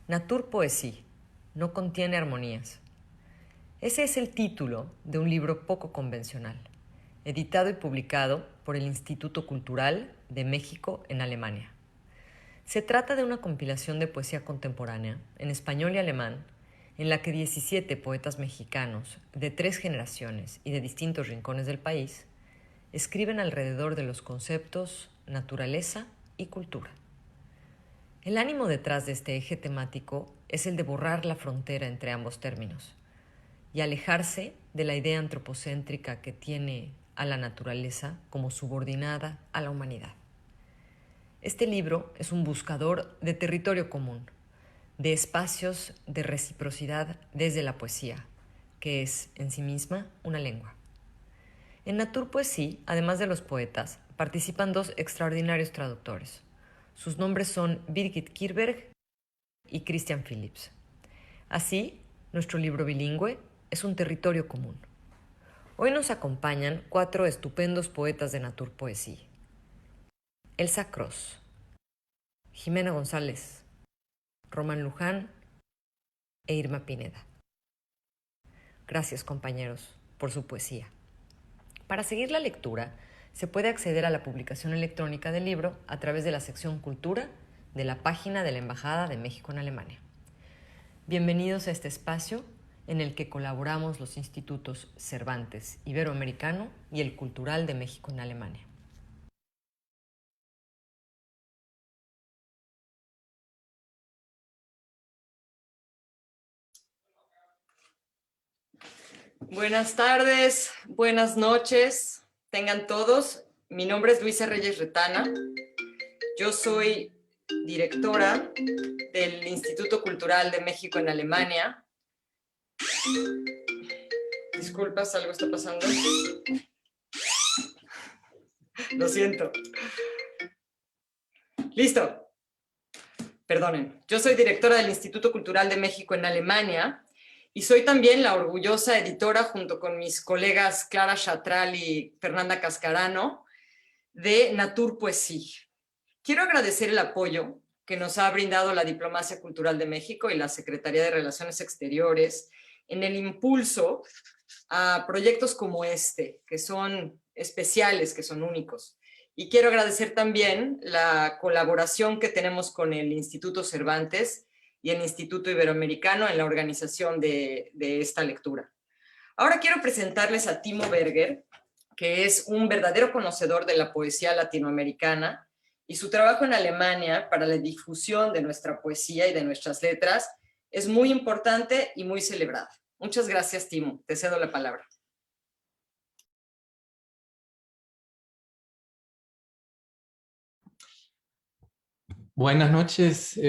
Naturpoesía, no contiene armonías. Ese es el título de un libro poco convencional, editado y publicado por el Instituto Cultural de México en Alemania. Se trata de una compilación de poesía contemporánea, en español y alemán, en la que 17 poetas mexicanos de 3 generaciones y de distintos rincones del país escriben alrededor de los conceptos naturaleza y cultura. El ánimo detrás de este eje temático es el de borrar la frontera entre ambos términos y alejarse de la idea antropocéntrica que tiene a la naturaleza como subordinada a la humanidad. Este libro es un buscador de territorio común, de espacios de reciprocidad desde la poesía, que es en sí misma una lengua. En Naturpoesía, además de los poetas, participan 2 extraordinarios traductores. Sus nombres son Birgit Kirberg y Christian Phillips. Así, nuestro libro bilingüe es un territorio común. Hoy nos acompañan 4 estupendos poetas de Naturpoesía: Elsa Cross, Jimena González, Román Luján e Irma Pineda. Gracias, compañeros, por su poesía. Para seguir la lectura, se puede acceder a la publicación electrónica del libro a través de la sección Cultura de la página de la Embajada de México en Alemania. Bienvenidos a este espacio en el que colaboramos los institutos Cervantes Iberoamericano y el Cultural de México en Alemania. Buenas tardes, buenas noches, tengan todos. Mi nombre es Luisa Reyes Retana. Yo soy directora del Instituto Cultural de México en Alemania. Disculpas, algo está pasando. Lo siento. Listo. Perdonen. Yo soy directora del Instituto Cultural de México en Alemania y soy también la orgullosa editora, junto con mis colegas Clara Chatral y Fernanda Cascarano, de Naturpoesía. Quiero agradecer el apoyo que nos ha brindado la Diplomacia Cultural de México y la Secretaría de Relaciones Exteriores en el impulso a proyectos como este, que son especiales, que son únicos. Y quiero agradecer también la colaboración que tenemos con el Instituto Cervantes y el Instituto Iberoamericano en la organización de esta lectura. Ahora quiero presentarles a Timo Berger, que es un verdadero conocedor de la poesía latinoamericana, y su trabajo en Alemania para la difusión de nuestra poesía y de nuestras letras es muy importante y muy celebrado. Muchas gracias, Timo. Te cedo la palabra. Buenas noches.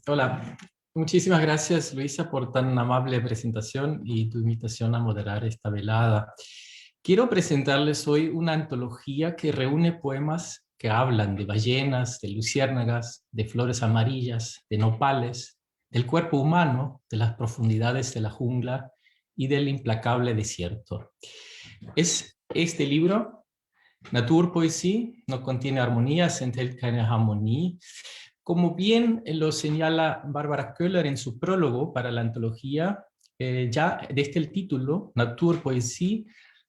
Hola. Muchísimas gracias, Luisa, por tan amable presentación y tu invitación a moderar esta velada. Quiero presentarles hoy una antología que reúne poemas que hablan de ballenas, de luciérnagas, de flores amarillas, de nopales, del cuerpo humano, de las profundidades de la jungla y del implacable desierto. Es este libro, Naturpoesie, no contiene armonías, enthält keine Harmonie. Como bien lo señala Bárbara Köhler en su prólogo para la antología, ya desde el título, Naturpoesie,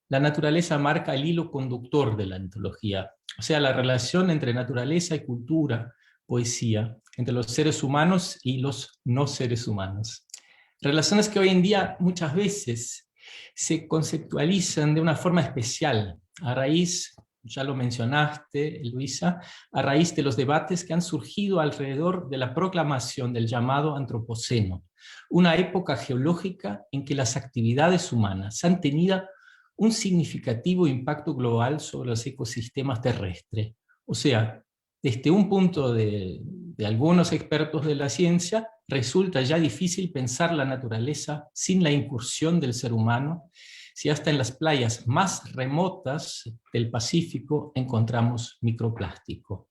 la naturaleza marca el hilo conductor de la antología, o sea, la relación entre naturaleza y cultura, poesía, entre los seres humanos y los no seres humanos. Relaciones que hoy en día muchas veces se conceptualizan de una forma especial, a raíz, ya lo mencionaste, Luisa, a raíz de los debates que han surgido alrededor de la proclamación del llamado Antropoceno, una época geológica en que las actividades humanas han tenido un significativo impacto global sobre los ecosistemas terrestres. O sea, desde un punto de algunos expertos de la ciencia, resulta ya difícil pensar la naturaleza sin la incursión del ser humano, si hasta en las playas más remotas del Pacífico encontramos microplástico.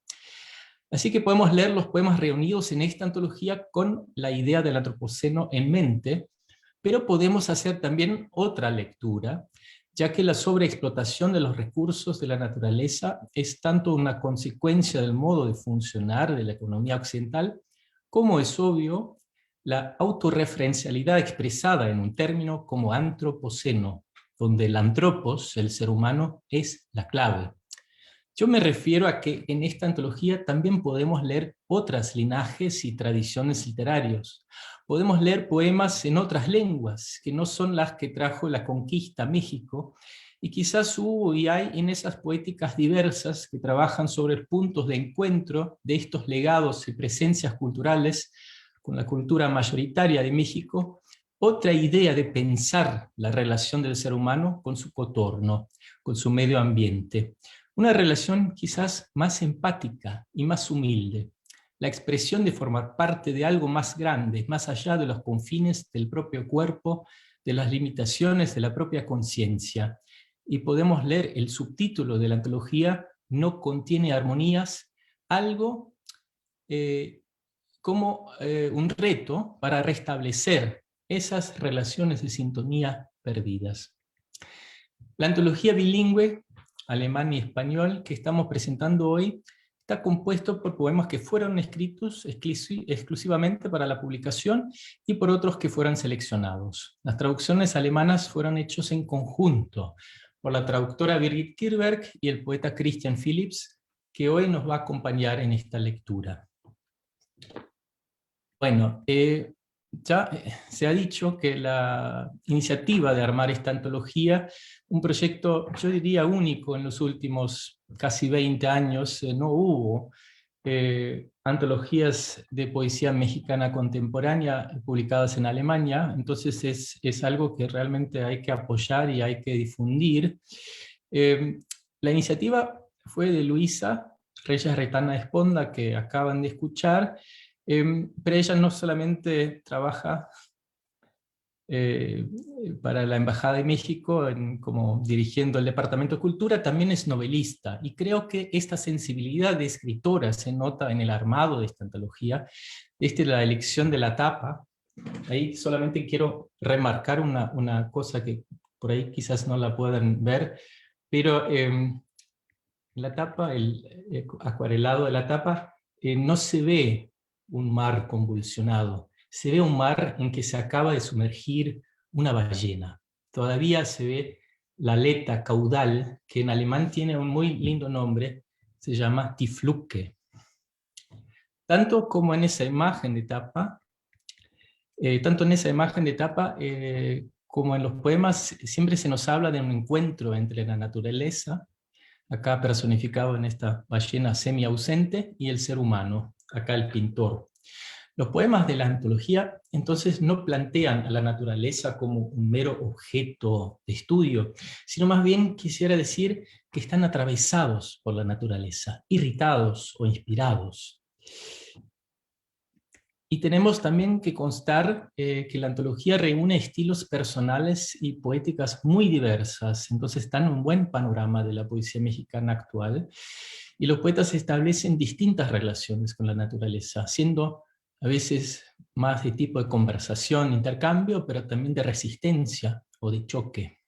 Así que podemos leer los poemas reunidos en esta antología con la idea del antropoceno en mente, pero podemos hacer también otra lectura, ya que la sobreexplotación de los recursos de la naturaleza es tanto una consecuencia del modo de funcionar de la economía occidental, como es obvio, la autorreferencialidad expresada en un término como antropoceno, donde el antropos, el ser humano, es la clave. Yo me refiero a que en esta antología también podemos leer otros linajes y tradiciones literarios. Podemos leer poemas en otras lenguas, que no son las que trajo la conquista a México, y quizás hubo y hay en esas poéticas diversas que trabajan sobre puntos de encuentro de estos legados y presencias culturales con la cultura mayoritaria de México, otra idea de pensar la relación del ser humano con su contorno, con su medio ambiente. Una relación quizás más empática y más humilde. La expresión de formar parte de algo más grande, más allá de los confines del propio cuerpo, de las limitaciones de la propia conciencia. Y podemos leer el subtítulo de la antología, No contiene armonías, algo como un reto para restablecer esas relaciones de sintonía perdidas. La antología bilingüe, alemán y español, que estamos presentando hoy, está compuesto por poemas que fueron escritos exclusivamente para la publicación y por otros que fueron seleccionados. Las traducciones alemanas fueron hechas en conjunto por la traductora Birgit Kirberg y el poeta Christian Phillips, que hoy nos va a acompañar en esta lectura. Bueno, ya se ha dicho que la iniciativa de armar esta antología, un proyecto, yo diría, único en los últimos casi 20 años, no hubo antologías de poesía mexicana contemporánea publicadas en Alemania, entonces es algo que realmente hay que apoyar y hay que difundir. La iniciativa fue de Luisa Reyes Retana Esponda, que acaban de escuchar, pero ella no solamente trabaja para la Embajada de México como dirigiendo el Departamento de Cultura, también es novelista, y creo que esta sensibilidad de escritora se nota en el armado de esta antología, la elección de la tapa. Ahí solamente quiero remarcar una cosa que por ahí quizás no la puedan ver, pero la tapa, el acuarelado de la tapa, no se ve un mar convulsionado, se ve un mar en que se acaba de sumergir una ballena. Todavía se ve la aleta caudal, que en alemán tiene un muy lindo nombre, se llama Die Fluke. Tanto como en esa imagen de tapa, como en los poemas, siempre se nos habla de un encuentro entre la naturaleza, acá personificado en esta ballena semi-ausente, y el ser humano, acá el pintor. Los poemas de la antología entonces no plantean a la naturaleza como un mero objeto de estudio, sino más bien quisiera decir que están atravesados por la naturaleza, irritados o inspirados. Y tenemos también que constar que la antología reúne estilos personales y poéticas muy diversas, entonces dan un buen panorama de la poesía mexicana actual, y los poetas establecen distintas relaciones con la naturaleza, siendo a veces más de tipo de conversación, intercambio, pero también de resistencia o de choque.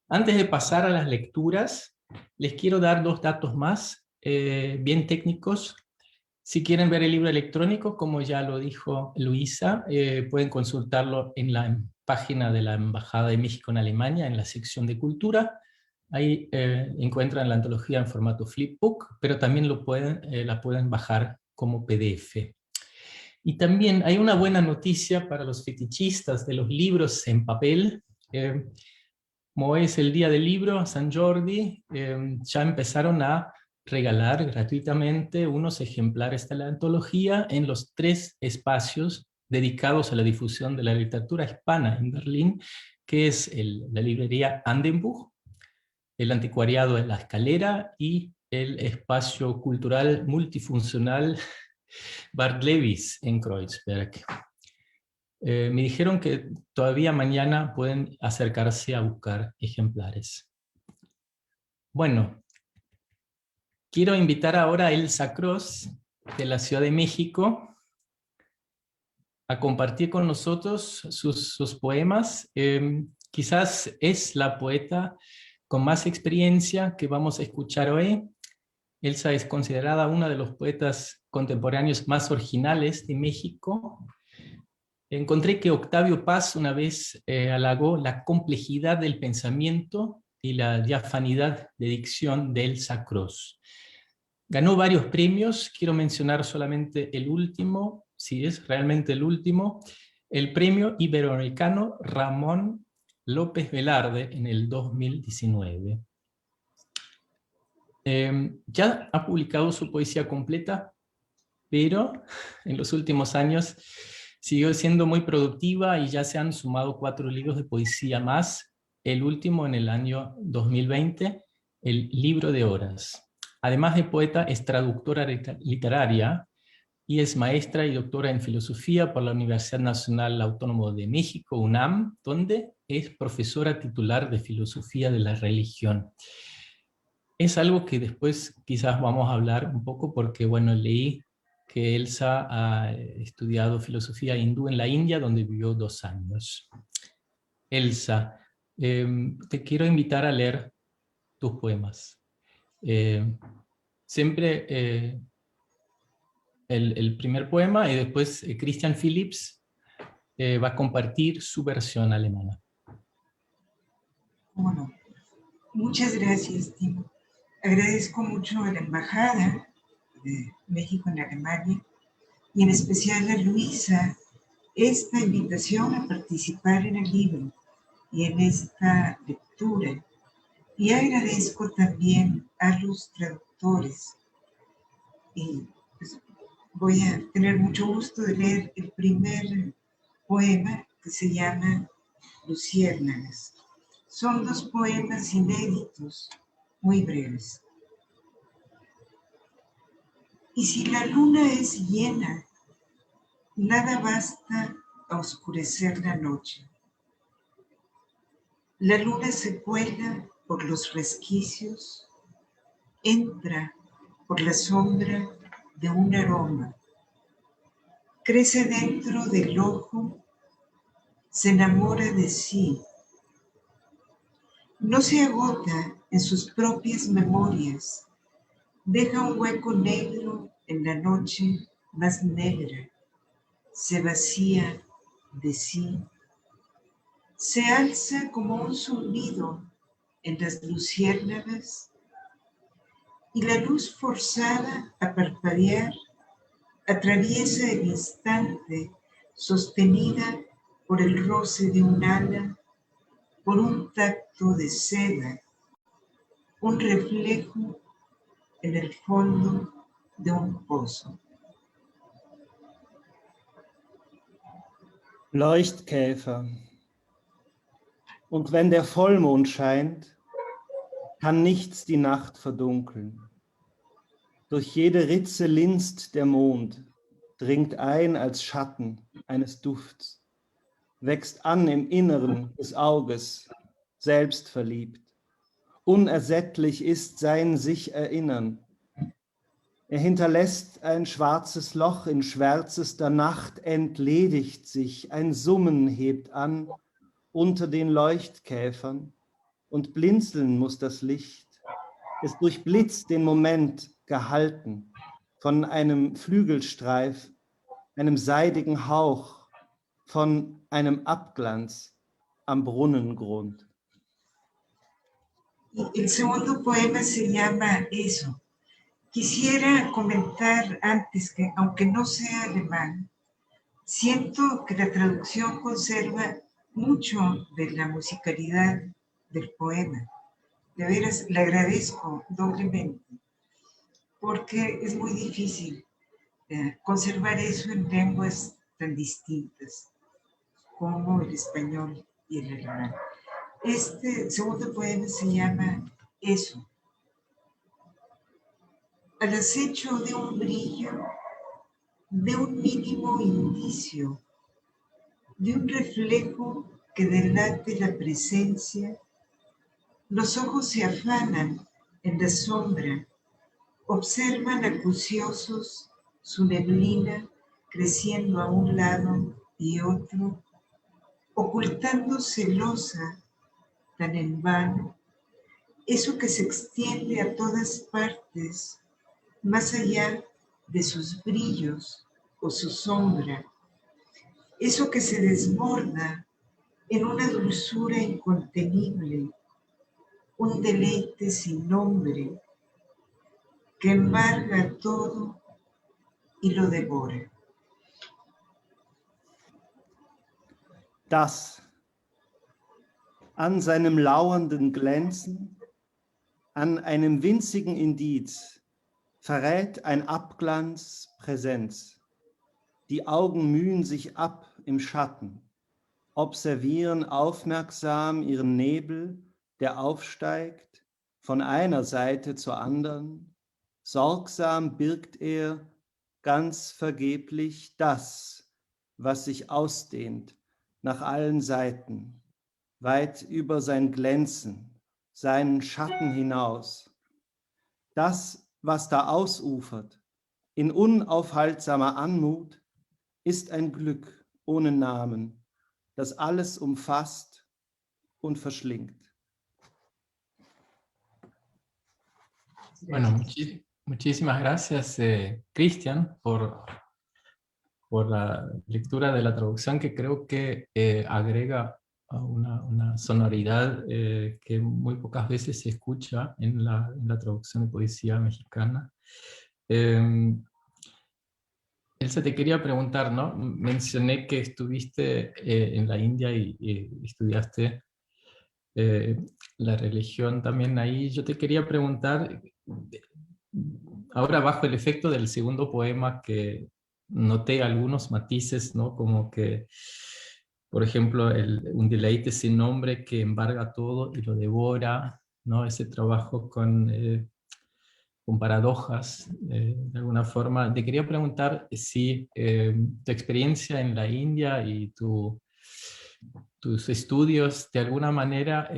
Antes de pasar a las lecturas, les quiero dar dos datos más, bien técnicos. Si quieren ver el libro electrónico, como ya lo dijo Luisa, pueden consultarlo en la página de la Embajada de México en Alemania, en la sección de Cultura. Ahí encuentran la antología en formato flipbook, pero también la pueden bajar como PDF. Y también hay una buena noticia para los fetichistas de los libros en papel. Como es el Día del Libro, San Jordi, ya empezaron a regalar gratuitamente unos ejemplares de la antología en los 3 espacios dedicados a la difusión de la literatura hispana en Berlín, que es la librería Andenbuch, el anticuariado de La Escalera y el espacio cultural multifuncional Bartlevis en Kreuzberg. Me dijeron que todavía mañana pueden acercarse a buscar ejemplares. Bueno, quiero invitar ahora a Elsa Cross, de la Ciudad de México, a compartir con nosotros sus poemas. Quizás es la poeta con más experiencia que vamos a escuchar hoy. Elsa es considerada una de los poetas contemporáneos más originales de México. encontré que Octavio Paz una vez halagó la complejidad del pensamiento y la diafanidad de dicción de Elsa Cross. Ganó varios premios, quiero mencionar solamente el último, si es realmente el último, el premio iberoamericano Ramón López Velarde en el 2019. Ya ha publicado su poesía completa, pero en los últimos años siguió siendo muy productiva y ya se han sumado 4 libros de poesía más, el último en el año 2020, el Libro de Horas. Además de poeta, es traductora literaria y es maestra y doctora en filosofía por la Universidad Nacional Autónoma de México, UNAM, donde es profesora titular de filosofía de la religión. Es algo que después quizás vamos a hablar un poco porque, bueno, leí que Elsa ha estudiado filosofía hindú en la India, donde vivió 2 años. Elsa, te quiero invitar a leer tus poemas. Siempre el primer poema y después Christian Phillips va a compartir su versión alemana. Bueno, muchas gracias, Timo. Agradezco mucho a la Embajada de México en Alemania y en especial a Luisa esta invitación a participar en el libro y en esta lectura. Y agradezco también a los traductores. Y pues, voy a tener mucho gusto de leer el primer poema que se llama Luciérnagas. Son 2 poemas inéditos, muy breves. Y si la luna es llena, nada basta a oscurecer la noche. La luna se cuela por los resquicios, entra por la sombra de un aroma, crece dentro del ojo, se enamora de sí, no se agota en sus propias memorias, deja un hueco negro en la noche más negra, se vacía de sí, se alza como un zumbido en las luciérnagas y la luz forzada a parpadear atraviesa el instante sostenida por el roce de un ala, por un tacto de seda, un reflejo en el fondo de un pozo. Leuchtkäfer. Und wenn der Vollmond scheint, kann nichts die Nacht verdunkeln. Durch jede Ritze linst der Mond, dringt ein als Schatten eines Dufts, wächst an im Inneren des Auges, selbstverliebt. Unersättlich ist sein sich erinnern. Er hinterlässt ein schwarzes Loch in schwärzester Nacht, entledigt sich, ein Summen hebt an unter den Leuchtkäfern und blinzeln muss das Licht. Es durchblitzt den Moment gehalten von einem Flügelstreif, einem seidigen Hauch, von einem Abglanz am Brunnengrund. El segundo poema se llama Eso. Quisiera comentar antes que, aunque no sea alemán, siento que la traducción conserva mucho de la musicalidad del poema. De veras, le agradezco doblemente, porque es muy difícil conservar eso en lenguas tan distintas como el español y el alemán. Este segundo poema se llama Eso. Al acecho de un brillo, de un mínimo indicio, de un reflejo que delate la presencia, los ojos se afanan en la sombra, observan acuciosos su neblina creciendo a un lado y otro, ocultando celosa, tan en vano, eso que se extiende a todas partes, más allá de sus brillos o su sombra, eso que se desborda en una dulzura incontenible, un deleite sin nombre que embarga todo y lo devora. Das an seinem lauernden Glänzen, an einem winzigen Indiz, verrät ein Abglanz Präsenz. Die Augen mühen sich ab im Schatten, observieren aufmerksam ihren Nebel, der aufsteigt, von einer Seite zur anderen. Sorgsam birgt er ganz vergeblich das, was sich ausdehnt nach allen Seiten, weit über sein Glänzen, seinen Schatten hinaus. Das, was da ausufert, in unaufhaltsamer Anmut, ist ein Glück ohne Namen, das alles umfasst und verschlingt. Bueno, muchísimas gracias, Cristian, por la lectura de la traducción, que creo que agrega a una sonoridad que muy pocas veces se escucha en la traducción de poesía mexicana. Elsa, te quería preguntar, ¿no? Mencioné que estuviste en la India y estudiaste la religión también ahí. Yo te quería preguntar, ahora bajo el efecto del segundo poema, que noté algunos matices, ¿no? Como que, por ejemplo, un deleite sin nombre que embarga todo y lo devora, ¿no? Ese trabajo con paradojas, de alguna forma. Te quería preguntar si tu experiencia en la India y tus estudios de alguna manera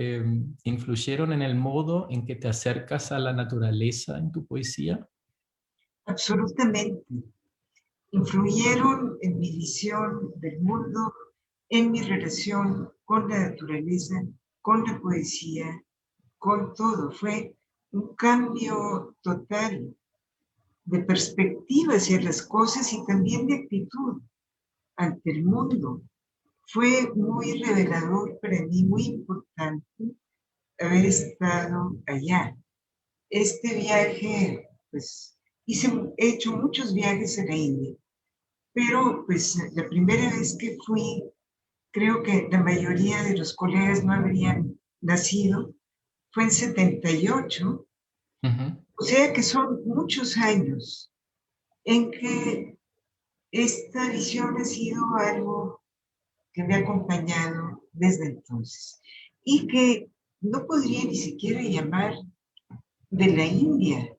influyeron en el modo en que te acercas a la naturaleza en tu poesía. Absolutamente. Influyeron en mi visión del mundo, en mi relación con la naturaleza, con la poesía, con todo. Fue un cambio total de perspectiva hacia las cosas y también de actitud ante el mundo. Fue muy revelador para mí, muy importante haber estado allá. Este viaje, pues, he hecho muchos viajes a la India, pero pues la primera vez que fui, creo que la mayoría de los colegas no habrían nacido, fue en 78, o sea que son muchos años en que esta visión ha sido algo que me ha acompañado desde entonces y que no podría ni siquiera llamar de la India,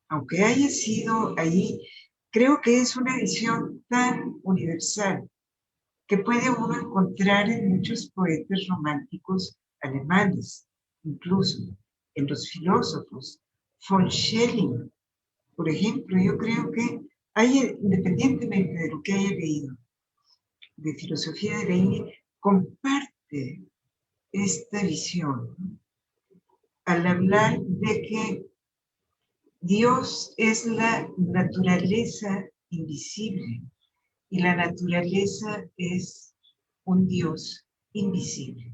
aunque haya sido allí. Creo que es una visión tan universal que puede uno encontrar en muchos poetas románticos alemanes, incluso en los filósofos. Von Schelling, por ejemplo, yo creo que independientemente de lo que haya leído de filosofía de la India, comparte esta visión al hablar de que Dios es la naturaleza invisible y la naturaleza es un Dios invisible.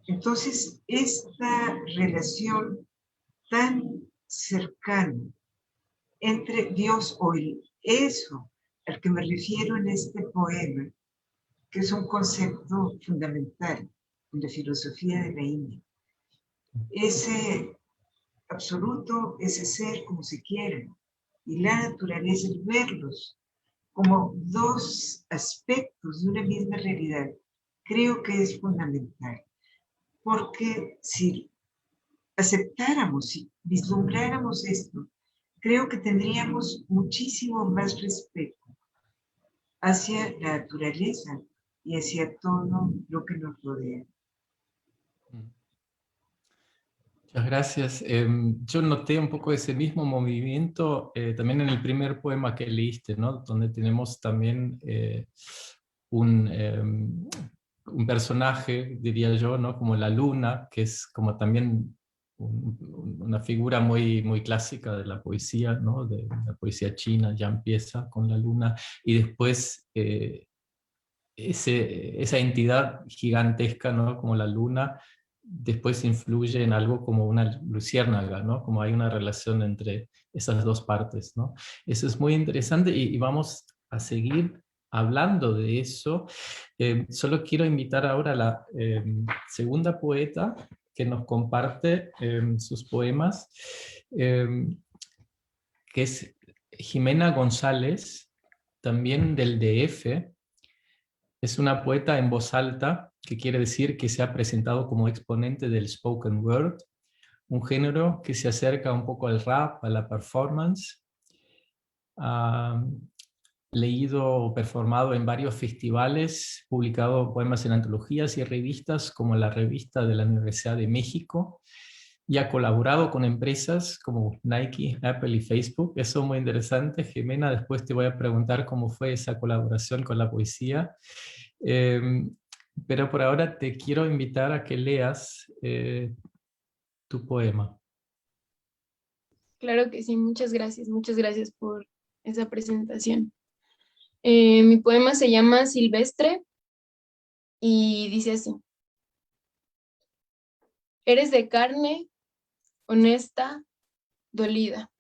Entonces, esta relación tan cercana entre Dios o eso al que me refiero en este poema, que es un concepto fundamental en la filosofía de la India, ese absoluto, ese ser como se quiera, y la naturaleza, el verlos como dos aspectos de una misma realidad, creo que es fundamental. Porque si aceptáramos, si vislumbráramos esto, creo que tendríamos muchísimo más respeto hacia la naturaleza y hacia todo lo que nos rodea. Muchas gracias. Yo noté un poco ese mismo movimiento también en el primer poema que leíste, ¿no? Donde tenemos también un personaje, diría yo, ¿no? Como la luna, que es como también una figura muy, muy clásica de la poesía, ¿no? De la poesía china, ya empieza con la luna, y después esa entidad gigantesca, ¿no? Como la luna, después influye en algo como una luciérnaga, ¿no? Como hay una relación entre esas dos partes, ¿no? Eso es muy interesante y vamos a seguir hablando de eso. Solo quiero invitar ahora a la segunda poeta que nos comparte sus poemas, que es Jimena González, también del DF. Es una poeta en voz alta, que quiere decir que se ha presentado como exponente del spoken word, un género que se acerca un poco al rap, a la performance. Ha leído o performado en varios festivales, publicado poemas en antologías y revistas como la revista de la Universidad de México, y ha colaborado con empresas como Nike, Apple y Facebook. Eso es muy interesante. Jimena, después te voy a preguntar cómo fue esa colaboración con la poesía. Eh, pero por ahora te quiero invitar a que leas tu poema. Claro que sí, muchas gracias por esa presentación. Mi poema se llama Silvestre y dice así: eres de carne, honesta, dolida.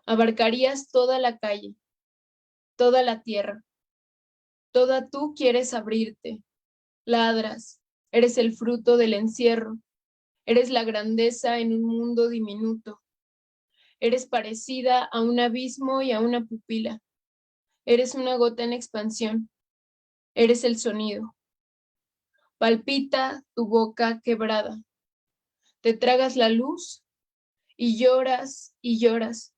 Abarcarías toda la calle, toda la tierra. Toda tú quieres abrirte, ladras, eres el fruto del encierro, eres la grandeza en un mundo diminuto. Eres parecida a un abismo y a una pupila. Eres una gota en expansión. Eres el sonido. Palpita tu boca quebrada. Te tragas la luz y lloras y lloras.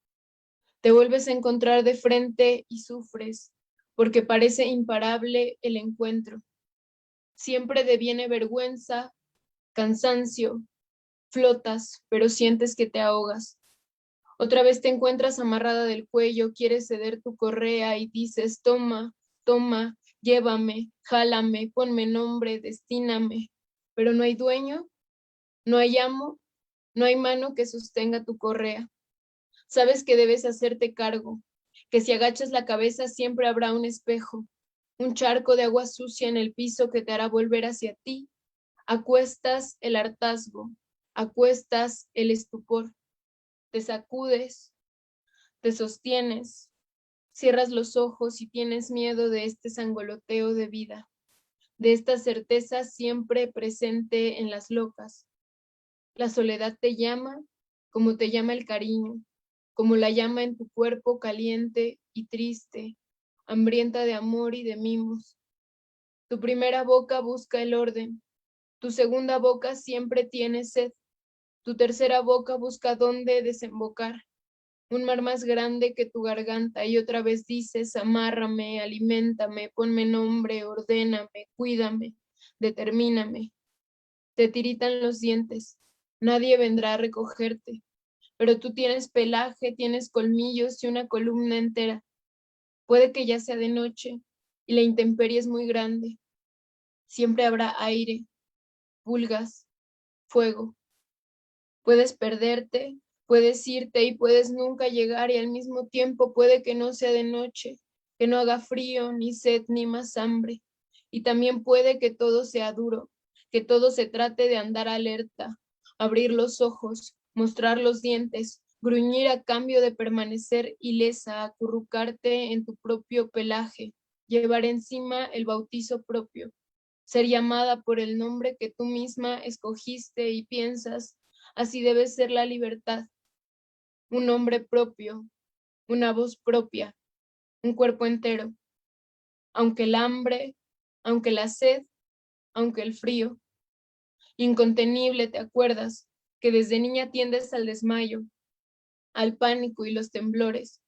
Te vuelves a encontrar de frente y sufres, porque parece imparable el encuentro. Siempre deviene vergüenza, cansancio, flotas, pero sientes que te ahogas. Otra vez te encuentras amarrada del cuello, quieres ceder tu correa y dices, toma, toma, llévame, jálame, ponme nombre, destíname. Pero no hay dueño, no hay amo, no hay mano que sostenga tu correa. Sabes que debes hacerte cargo, que si agachas la cabeza siempre habrá un espejo, un charco de agua sucia en el piso que te hará volver hacia ti. Acuestas el hartazgo, acuestas el estupor, te sacudes, te sostienes, cierras los ojos y tienes miedo de este sangoloteo de vida, de esta certeza siempre presente en las locas. La soledad te llama como te llama el cariño, como la llama en tu cuerpo caliente y triste, hambrienta de amor y de mimos. Tu primera boca busca el orden, tu segunda boca siempre tiene sed, tu tercera boca busca dónde desembocar, un mar más grande que tu garganta, y otra vez dices, amárrame, aliméntame, ponme nombre, ordéname, cuídame, determíname. Te tiritan los dientes, nadie vendrá a recogerte, pero tú tienes pelaje, tienes colmillos y una columna entera. Puede que ya sea de noche y la intemperie es muy grande. Siempre habrá aire, pulgas, fuego. Puedes perderte, puedes irte y puedes nunca llegar, y al mismo tiempo puede que no sea de noche, que no haga frío, ni sed, ni más hambre. Y también puede que todo sea duro, que todo se trate de andar alerta, abrir los ojos, mostrar los dientes, gruñir a cambio de permanecer ilesa, acurrucarte en tu propio pelaje, llevar encima el bautizo propio, ser llamada por el nombre que tú misma escogiste y piensas, así debe ser la libertad. Un nombre propio, una voz propia, un cuerpo entero. Aunque el hambre, aunque la sed, aunque el frío. Incontenible, ¿te acuerdas? Que desde niña tiendes al desmayo, al pánico y los temblores.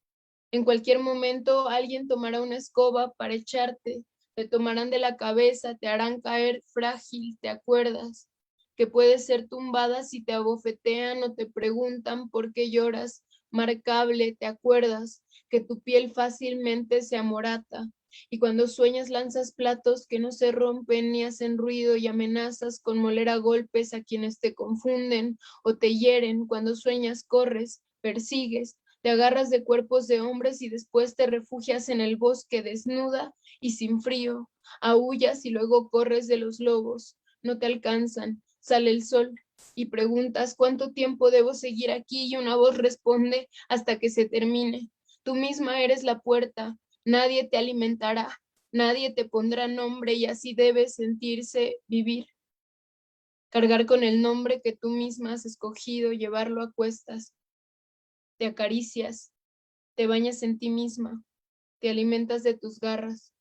En cualquier momento alguien tomará una escoba para echarte, te tomarán de la cabeza, te harán caer frágil, ¿te acuerdas? Que puedes ser tumbada si te abofetean o te preguntan por qué lloras, marcable, ¿te acuerdas? Que tu piel fácilmente se amorata, y cuando sueñas lanzas platos que no se rompen ni hacen ruido y amenazas con moler a golpes a quienes te confunden o te hieren. Cuando sueñas corres, persigues, Te agarras de cuerpos de hombres y después te refugias en el bosque desnuda y sin frío. Aúllas y luego corres de los lobos. No te alcanzan. Sale el sol y preguntas cuánto tiempo debo seguir aquí y una voz responde hasta que se termine. Tú misma eres la puerta. Nadie te alimentará. Nadie te pondrá nombre y así debes sentirse vivir. Cargar con el nombre que tú misma has escogido, llevarlo a cuestas. Te acaricias, te bañas en ti misma, te alimentas de tus garras.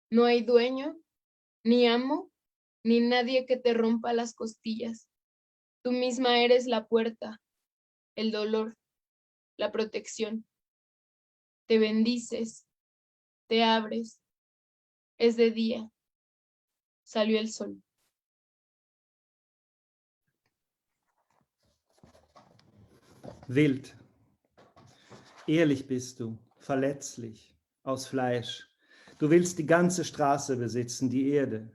No hay dueño, ni amo, ni nadie que te rompa las costillas. Tú misma eres la puerta, el dolor, la protección. Te bendices, te abres. Es de día. Salió el sol. Wild. Ehrlich bist du, verletzlich, aus Fleisch. Du willst die ganze Straße besitzen, die Erde.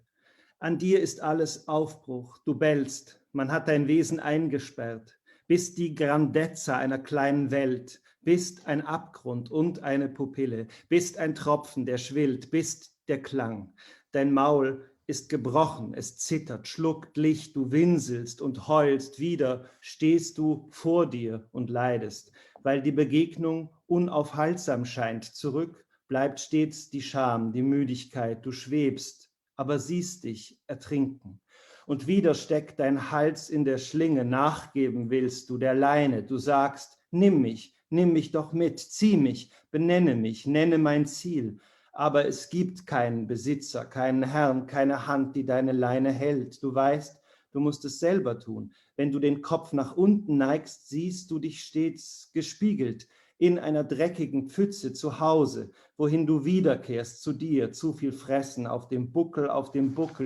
An dir ist alles Aufbruch, du bellst, man hat dein Wesen eingesperrt, bist die Grandezza einer kleinen Welt, bist ein Abgrund und eine Pupille, bist ein Tropfen, der schwillt, bist der Klang. Dein Maul ist gebrochen, es zittert, schluckt Licht, du winselst und heulst, wieder stehst du vor dir und leidest, weil die Begegnung unaufhaltsam scheint. Zurück bleibt stets die Scham, die Müdigkeit, du schwebst, aber siehst dich ertrinken. Und wieder steckt dein Hals in der Schlinge, nachgeben willst du der Leine, du sagst, nimm mich doch mit, zieh mich, benenne mich, nenne mein Ziel. Aber es gibt keinen Besitzer, keinen Herrn, keine Hand, die deine Leine hält. Du weißt, du musst es selber tun. Wenn du den Kopf nach unten neigst, siehst du dich stets gespiegelt in einer dreckigen Pfütze zu Hause, wohin du wiederkehrst zu dir, zu viel Fressen auf dem Buckel,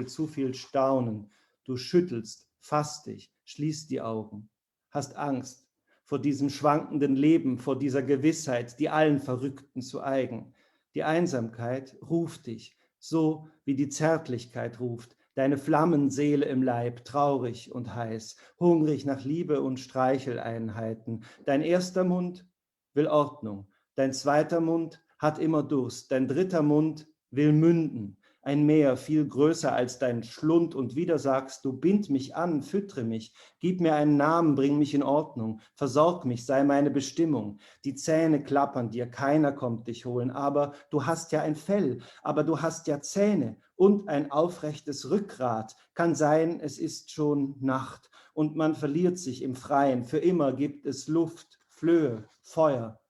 zu viel Staunen. Du schüttelst, fasst dich, schließt die Augen, hast Angst vor diesem schwankenden Leben, vor dieser Gewissheit, die allen Verrückten zu eigen. Die Einsamkeit ruft dich, so wie die Zärtlichkeit ruft, deine Flammenseele im Leib, traurig und heiß, hungrig nach Liebe und Streicheleinheiten. Dein erster Mund will Ordnung, dein zweiter Mund hat immer Durst, dein dritter Mund will münden, ein Meer viel größer als dein Schlund und wieder sagst du, bind mich an, füttere mich, gib mir einen Namen, bring mich in Ordnung, versorg mich, sei meine Bestimmung. Die Zähne klappern dir, keiner kommt dich holen, aber du hast ja ein Fell, aber du hast ja Zähne und ein aufrechtes Rückgrat. Kann sein, es ist schon Nacht und man verliert sich im Freien, für immer gibt es Luft, Flöhe, Feuer.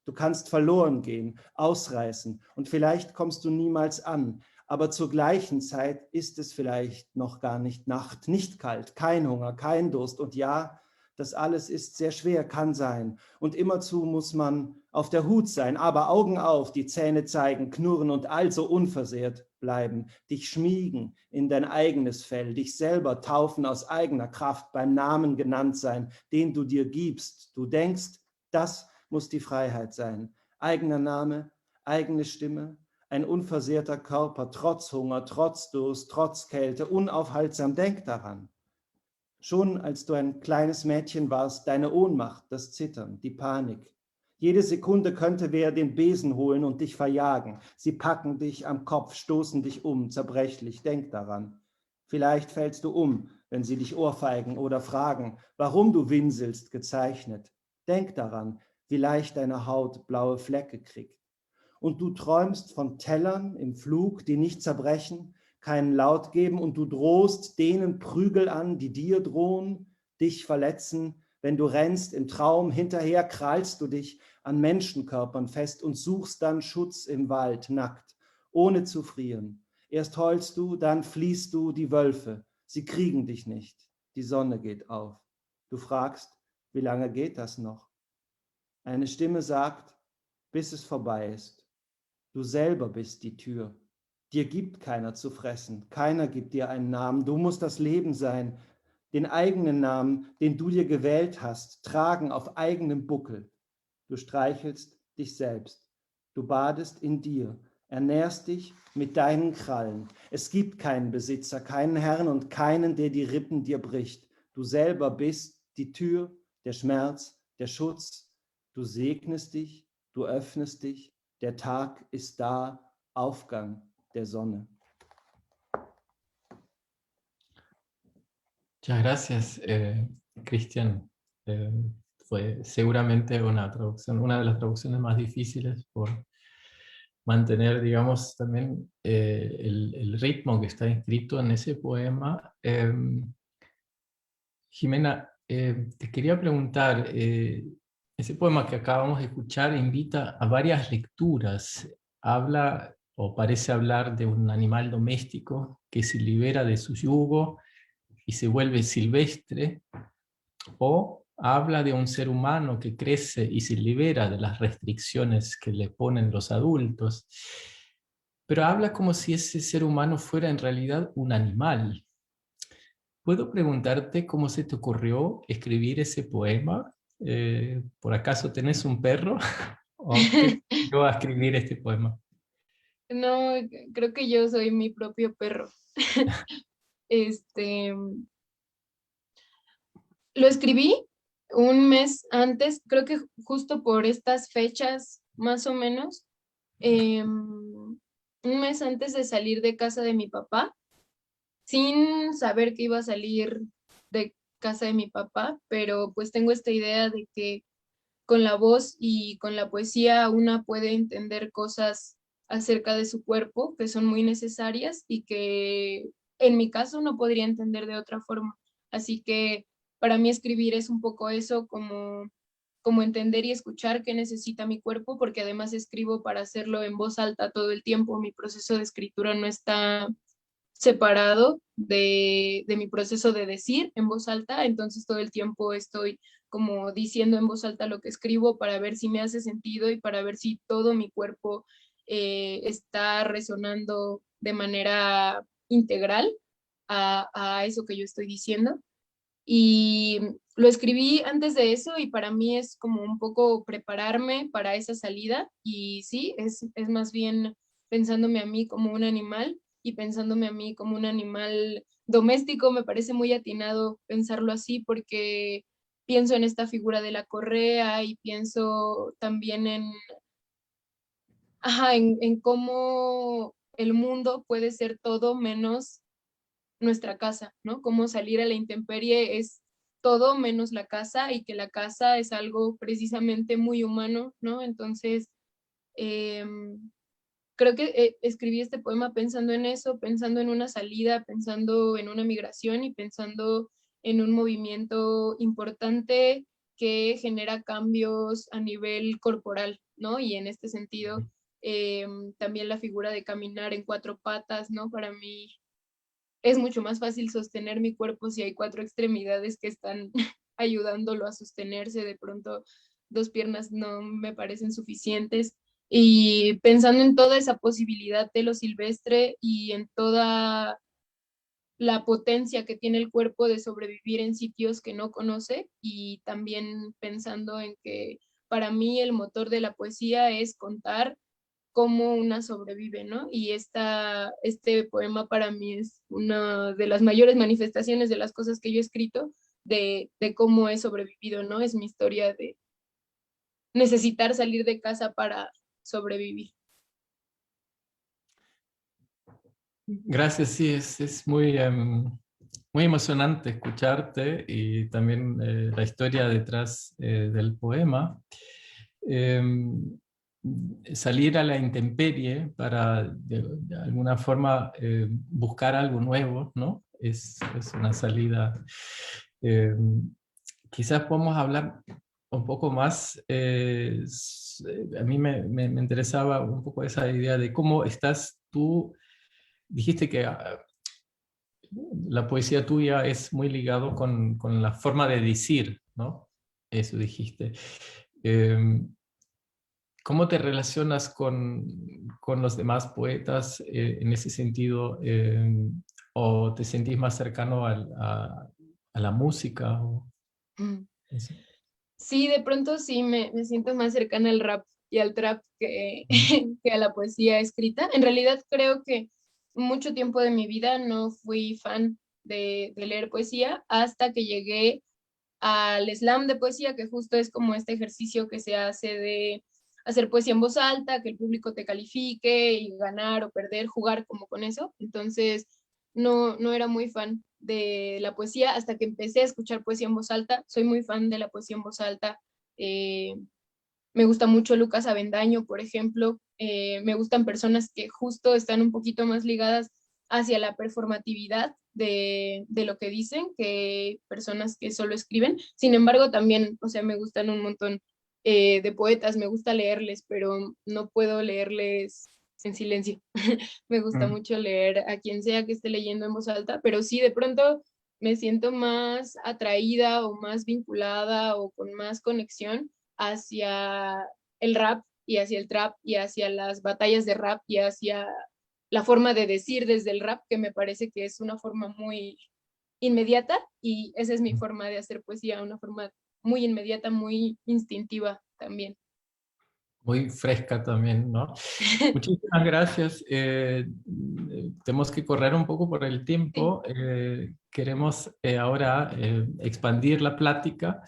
Du kannst verloren gehen, ausreißen und vielleicht kommst du niemals an. Aber zur gleichen Zeit ist es vielleicht noch gar nicht Nacht, nicht kalt, kein Hunger, kein Durst. Und ja, das alles ist sehr schwer, kann sein. Und immerzu muss man auf der Hut sein, aber Augen auf, die Zähne zeigen, knurren und also unversehrt bleiben. Dich schmiegen in dein eigenes Fell, dich selber taufen aus eigener Kraft, beim Namen genannt sein, den du dir gibst. Du denkst, das muss die Freiheit sein. Eigener Name, eigene Stimme, ein unversehrter Körper, trotz Hunger, trotz Durst, trotz Kälte, unaufhaltsam, denk daran. Schon als du ein kleines Mädchen warst, deine Ohnmacht, das Zittern, die Panik. Jede Sekunde könnte wer den Besen holen und dich verjagen. Sie packen dich am Kopf, stoßen dich um, zerbrechlich, denk daran. Vielleicht fällst du um, wenn sie dich ohrfeigen oder fragen, warum du winselst, gezeichnet. Denk daran, wie leicht deine Haut blaue Flecke kriegt. Und du träumst von Tellern im Flug, die nicht zerbrechen, keinen Laut geben und du drohst denen Prügel an, die dir drohen, dich verletzen. Wenn du rennst im Traum, hinterher krallst du dich an Menschenkörpern fest und suchst dann Schutz im Wald, nackt, ohne zu frieren. Erst heulst du, dann fliehst du die Wölfe. Sie kriegen dich nicht. Die Sonne geht auf. Du fragst, wie lange geht das noch? Eine Stimme sagt, bis es vorbei ist. Du selber bist die Tür. Dir gibt keiner zu fressen. Keiner gibt dir einen Namen. Du musst das Leben sein. Den eigenen Namen, den du dir gewählt hast, tragen auf eigenem Buckel. Du streichelst dich selbst. Du badest in dir. Ernährst dich mit deinen Krallen. Es gibt keinen Besitzer, keinen Herrn und keinen, der die Rippen dir bricht. Du selber bist die Tür, der Schmerz, der Schutz, Du segnest dich, du öffnest dich, der Tag ist da, Aufgang der Sonne. Muchas gracias, Cristian. Fue seguramente una de las traducciones más difíciles por mantener, digamos, también el ritmo que está inscrito en ese poema. Jimena, te quería preguntar, ese poema que acabamos de escuchar invita a varias lecturas. Habla o parece hablar de un animal doméstico que se libera de su yugo y se vuelve silvestre, o habla de un ser humano que crece y se libera de las restricciones que le ponen los adultos, pero habla como si ese ser humano fuera en realidad un animal. ¿Puedo preguntarte cómo se te ocurrió escribir ese poema? ¿Por acaso tenés un perro? ¿O qué te llevó a escribir este poema? No, creo que yo soy mi propio perro. Este, lo escribí un mes antes, creo que justo por estas fechas, más o menos, un mes antes de salir de casa de mi papá, sin saber que iba a salir de casa de mi papá, pero pues tengo esta idea de que con la voz y con la poesía una puede entender cosas acerca de su cuerpo que son muy necesarias y que en mi caso no podría entender de otra forma. Así que para mí escribir es un poco eso, como entender y escuchar qué necesita mi cuerpo, porque además escribo para hacerlo en voz alta todo el tiempo. Mi proceso de escritura no está separado de mi proceso de decir en voz alta, entonces todo el tiempo estoy como diciendo en voz alta lo que escribo para ver si me hace sentido y para ver si todo mi cuerpo está resonando de manera integral a eso que yo estoy diciendo. Y lo escribí antes de eso y para mí es como un poco prepararme para esa salida y sí, es más bien pensándome a mí como un animal y pensándome a mí como un animal doméstico. Me parece muy atinado pensarlo así porque pienso en esta figura de la correa y pienso también en cómo el mundo puede ser todo menos nuestra casa, ¿no? Cómo salir a la intemperie es todo menos la casa y que la casa es algo precisamente muy humano, ¿no? Entonces, eh, creo que escribí este poema pensando en eso, pensando en una salida, pensando en una migración y pensando en un movimiento importante que genera cambios a nivel corporal, ¿no? Y en este sentido, también la figura de caminar en cuatro patas, ¿no? Para mí es mucho más fácil sostener mi cuerpo si hay cuatro extremidades que están ayudándolo a sostenerse. De pronto, dos piernas no me parecen suficientes. Y pensando en toda esa posibilidad de lo silvestre y en toda la potencia que tiene el cuerpo de sobrevivir en sitios que no conoce, y también pensando en que para mí el motor de la poesía es contar cómo una sobrevive, ¿no? Y este poema para mí es una de las mayores manifestaciones de las cosas que yo he escrito, de cómo he sobrevivido, ¿no? Es mi historia de necesitar salir de casa para sobrevivir. Gracias, sí, es muy, muy emocionante escucharte y también la historia detrás del poema. Salir a la intemperie para de alguna forma buscar algo nuevo, ¿no? Es una salida. Quizás podemos hablar un poco más. A mí me interesaba un poco esa idea de cómo estás tú. Dijiste que la poesía tuya es muy ligado con la forma de decir, ¿no? Eso dijiste. ¿Cómo te relacionas con los demás poetas en ese sentido? ¿O te sentís más cercano a la música? Mm. Eso? Sí, de pronto sí me siento más cercana al rap y al trap que, Mm. que a la poesía escrita. En realidad creo que mucho tiempo de mi vida no fui fan de leer poesía hasta que llegué al slam de poesía, que justo es como este ejercicio que se hace de hacer poesía en voz alta, que el público te califique y ganar o perder, jugar como con eso. Entonces no era muy fan de la poesía hasta que empecé a escuchar poesía en voz alta. Soy muy fan de la poesía en voz alta. Me gusta mucho Lucas Avendaño, por ejemplo. Me gustan personas que justo están un poquito más ligadas hacia la performatividad de lo que dicen que personas que solo escriben. Sin embargo, también, o sea, me gustan un montón de poetas, me gusta leerles, pero no puedo leerles en silencio. Me gusta mucho leer a quien sea que esté leyendo en voz alta, pero sí, de pronto me siento más atraída o más vinculada o con más conexión hacia el rap y hacia el trap y hacia las batallas de rap y hacia la forma de decir desde el rap, que me parece que es una forma muy inmediata, y esa es mi forma de hacer poesía, una forma muy inmediata, muy instintiva también. Muy fresca también, ¿no? Muchísimas gracias. Tenemos que correr un poco por el tiempo. Queremos ahora expandir la plática,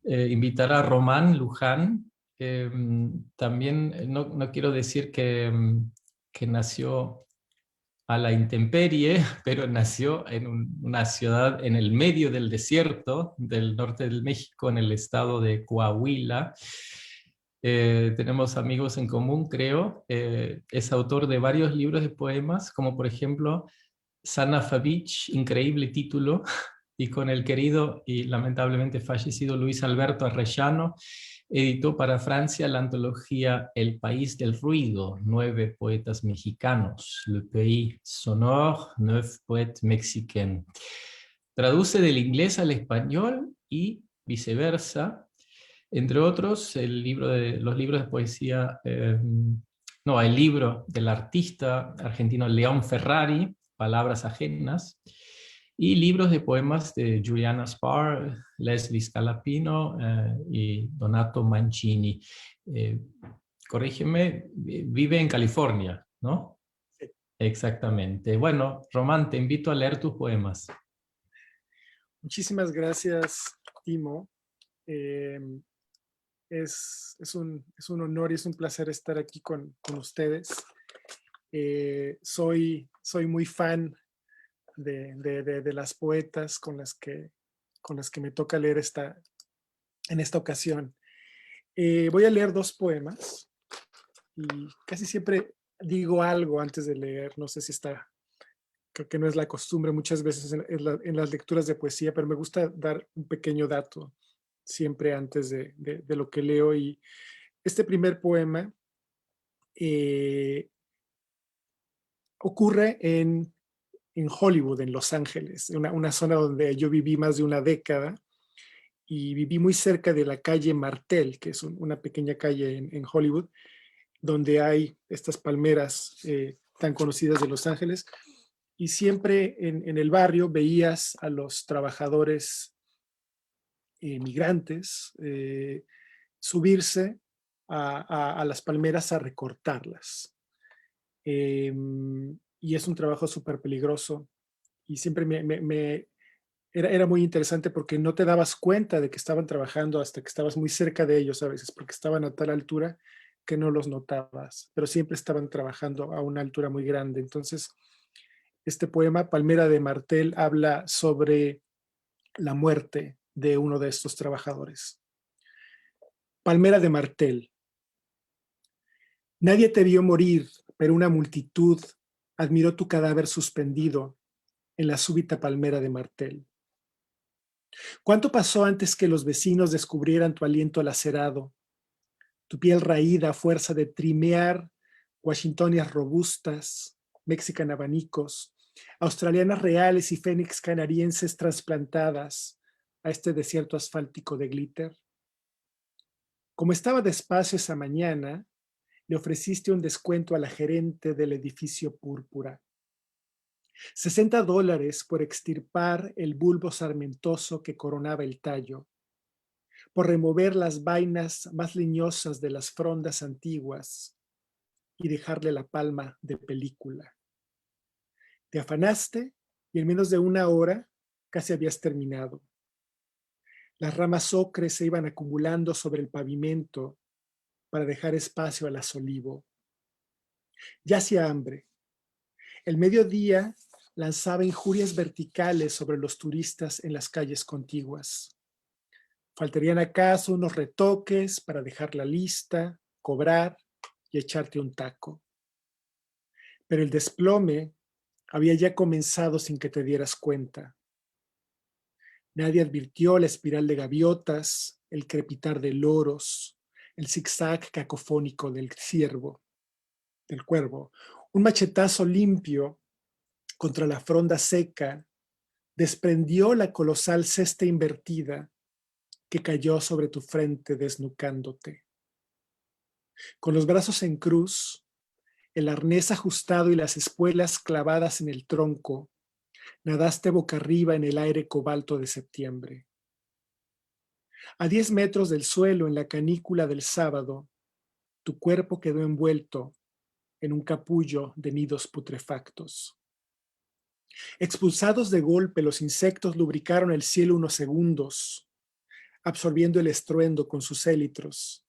invitar a Román Luján. También no quiero decir que nació a la intemperie, pero nació en una ciudad en el medio del desierto del norte del México, en el estado de Coahuila. Tenemos amigos en común, creo. Es autor de varios libros de poemas, como por ejemplo Sana Favich, increíble título, y con el querido y lamentablemente fallecido Luis Alberto Arrellano, editó para Francia la antología El País del Ruido, 9 poetas mexicanos, Le Pays Sonore, 9 poètes mexicains. Traduce del inglés al español y viceversa. Entre otros, los libros de poesía, el libro del artista argentino León Ferrari, Palabras Ajenas, y libros de poemas de Juliana Spar, Leslie Scalapino y Donato Mancini. Corrígeme, vive en California, ¿no? Sí. Exactamente. Bueno, Román, te invito a leer tus poemas. Muchísimas gracias, Timo. Es un honor y es un placer estar aquí con ustedes. Soy muy fan de las poetas con las que me toca leer en esta ocasión. Voy a leer 2 poemas y casi siempre digo algo antes de leer. No sé si creo que no es la costumbre muchas veces en las lecturas de poesía, pero me gusta dar un pequeño dato siempre antes de lo que leo. Y este primer poema ocurre en Hollywood, en Los Ángeles, una zona donde yo viví más de una década, y viví muy cerca de la calle Martel, que es una pequeña calle en Hollywood, donde hay estas palmeras tan conocidas de Los Ángeles, y siempre en el barrio veías a los trabajadores migrantes subirse a las palmeras a recortarlas. Y es un trabajo súper peligroso, y siempre era muy interesante porque no te dabas cuenta de que estaban trabajando hasta que estabas muy cerca de ellos a veces, porque estaban a tal altura que no los notabas, pero siempre estaban trabajando a una altura muy grande. Entonces, este poema, Palmera de Martel, habla sobre la muerte de uno de estos trabajadores. Palmera de Martel. Nadie te vio morir, pero una multitud admiró tu cadáver suspendido en la súbita palmera de Martel. ¿Cuánto pasó antes que los vecinos descubrieran tu aliento lacerado, tu piel raída a fuerza de trimear washingtonias robustas, mexican abanicos, australianas reales y fénix canarienses trasplantadas a este desierto asfáltico de glitter? Como estaba despacio esa mañana, le ofreciste un descuento a la gerente del edificio púrpura. $60 por extirpar el bulbo sarmentoso que coronaba el tallo, por remover las vainas más leñosas de las frondas antiguas y dejarle la palma de película. Te afanaste y en menos de una hora casi habías terminado. Las ramas ocres se iban acumulando sobre el pavimento para dejar espacio a las olivo. Ya hacía hambre. El mediodía lanzaba injurias verticales sobre los turistas en las calles contiguas. Faltarían acaso unos retoques para dejar la lista, cobrar y echarte un taco. Pero el desplome había ya comenzado sin que te dieras cuenta. Nadie advirtió la espiral de gaviotas, el crepitar de loros, el zigzag cacofónico del cuervo. Un machetazo limpio contra la fronda seca desprendió la colosal cesta invertida que cayó sobre tu frente desnucándote. Con los brazos en cruz, el arnés ajustado y las espuelas clavadas en el tronco, nadaste boca arriba en el aire cobalto de septiembre. A 10 metros del suelo, en la canícula del sábado, tu cuerpo quedó envuelto en un capullo de nidos putrefactos. Expulsados de golpe, los insectos lubricaron el cielo unos segundos, absorbiendo el estruendo con sus élitros.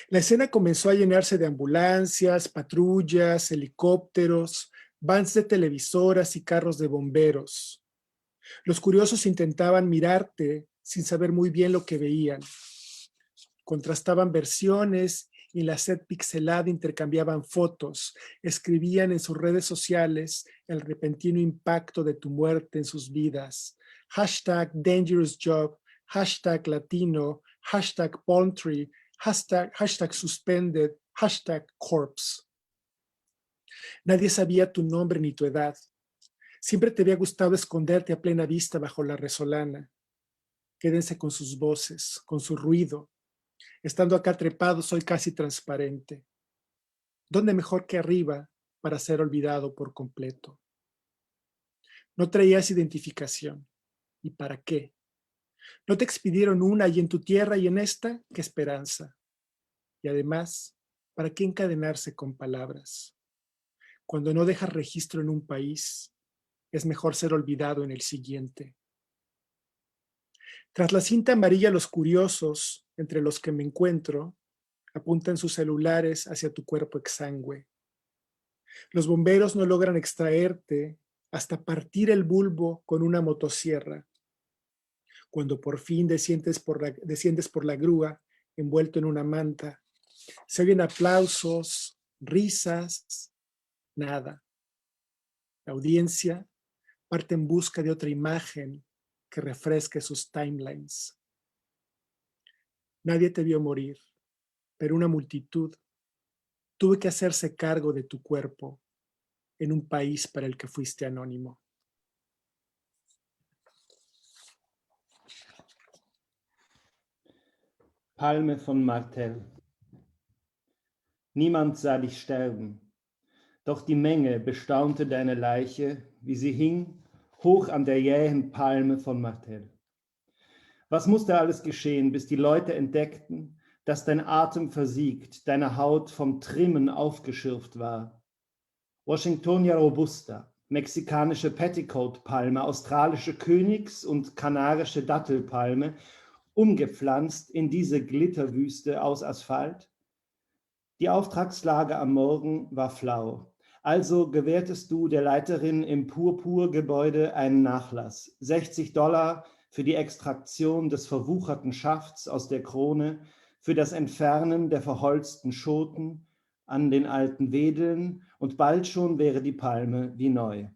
La escena comenzó a llenarse de ambulancias, patrullas, helicópteros, vans de televisoras y carros de bomberos. Los curiosos intentaban mirarte sin saber muy bien lo que veían. Contrastaban versiones y en la set pixelada intercambiaban fotos, escribían en sus redes sociales el repentino impacto de tu muerte en sus vidas. Hashtag dangerous job, hashtag latino, hashtag palm tree, hashtag suspended, hashtag corpse. Nadie sabía tu nombre ni tu edad. Siempre te había gustado esconderte a plena vista bajo la resolana. Quédense con sus voces, con su ruido. Estando acá trepado soy casi transparente. ¿Dónde mejor que arriba para ser olvidado por completo? No traías identificación. ¿Y para qué? No te expidieron una y en tu tierra y en esta, qué esperanza. Y además, ¿para qué encadenarse con palabras? Cuando no dejas registro en un país, es mejor ser olvidado en el siguiente. Tras la cinta amarilla, los curiosos, entre los que me encuentro, apuntan sus celulares hacia tu cuerpo exangüe. Los bomberos no logran extraerte hasta partir el bulbo con una motosierra. Cuando por fin desciendes por la grúa, envuelto en una manta, se oyen aplausos, risas, nada. La audiencia parte en busca de otra imagen que refresque sus timelines. Nadie te vio morir, pero una multitud tuvo que hacerse cargo de tu cuerpo en un país para el que fuiste anónimo. Palme von Martel. Niemand sah dich sterben, doch die Menge bestaunte deine Leiche, wie sie hing, hoch an der jähen Palme von Martel. Was musste alles geschehen, bis die Leute entdeckten, dass dein Atem versiegt, deine Haut vom Trimmen aufgeschürft war? Washingtonia robusta, mexikanische Petticoat-Palme, australische Königs- und kanarische Dattelpalme, umgepflanzt in diese Glitterwüste aus Asphalt? Die Auftragslage am Morgen war flau. Also gewährtest du der Leiterin im Purpurgebäude einen Nachlass. $60 für die Extraktion des verwucherten Schafts aus der Krone, für das Entfernen der verholzten Schoten an den alten Wedeln, und bald schon wäre die Palme wie neu.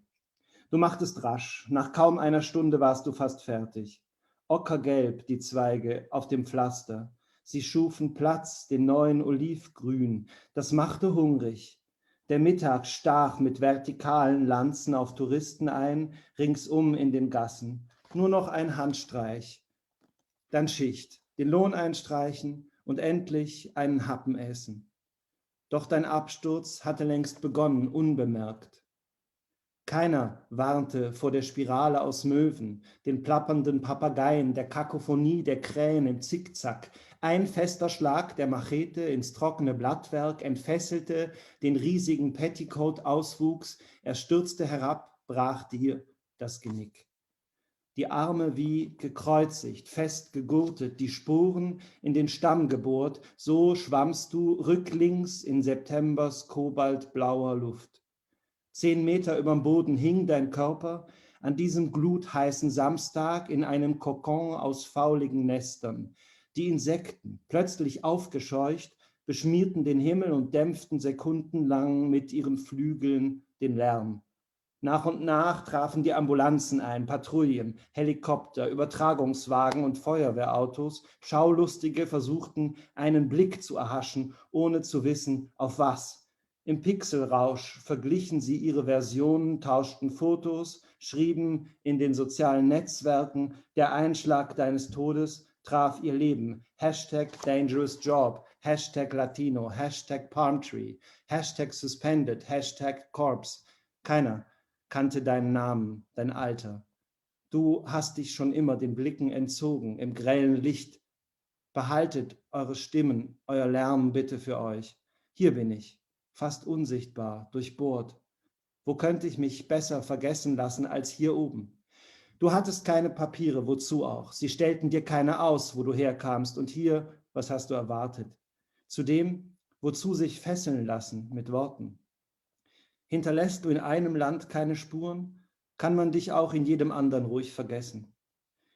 Du machtest rasch. Nach kaum einer Stunde warst du fast fertig. Ockergelb die Zweige auf dem Pflaster. Sie schufen Platz, den neuen Olivgrün. Das machte hungrig. Der Mittag stach mit vertikalen Lanzen auf Touristen ein, ringsum in den Gassen. Nur noch ein Handstreich. Dann Schicht, den Lohn einstreichen und endlich einen Happen essen. Doch dein Absturz hatte längst begonnen, unbemerkt. Keiner warnte vor der Spirale aus Möwen, den plappernden Papageien, der Kakophonie der Krähen im Zickzack. Ein fester Schlag der Machete ins trockene Blattwerk entfesselte den riesigen Petticoat-Auswuchs. Er stürzte herab, brach dir das Genick. die Arme wie gekreuzigt, fest gegurtet, die Spuren in den Stamm gebohrt, so schwammst du rücklings in Septembers kobaltblauer Luft. 10 Meter überm Boden hing dein Körper an diesem glutheißen Samstag in einem Kokon aus fauligen Nestern. Die Insekten, plötzlich aufgescheucht, beschmierten den Himmel und dämpften sekundenlang mit ihren Flügeln den Lärm. Nach und nach trafen die Ambulanzen ein, Patrouillen, Helikopter, Übertragungswagen und Feuerwehrautos. Schaulustige versuchten, einen Blick zu erhaschen, ohne zu wissen, auf was. Im Pixelrausch verglichen sie ihre Versionen, tauschten Fotos, schrieben in den sozialen Netzwerken, der Einschlag deines Todes traf ihr Leben. Hashtag Dangerous Job, Hashtag Latino, Hashtag Palmtree, Hashtag Suspended, Hashtag Corpse. Keiner kannte deinen Namen, dein Alter. Du hast dich schon immer den Blicken entzogen im grellen Licht. Behaltet eure Stimmen, euer Lärm bitte für euch. Hier bin ich, fast unsichtbar, durchbohrt. Wo könnte ich mich besser vergessen lassen als hier oben? Du hattest keine Papiere, wozu auch? Sie stellten dir keine aus, wo du herkamst. Und hier, was hast du erwartet? Zudem, wozu sich fesseln lassen mit Worten? Hinterlässt du in einem Land keine Spuren, kann man dich auch in jedem anderen ruhig vergessen.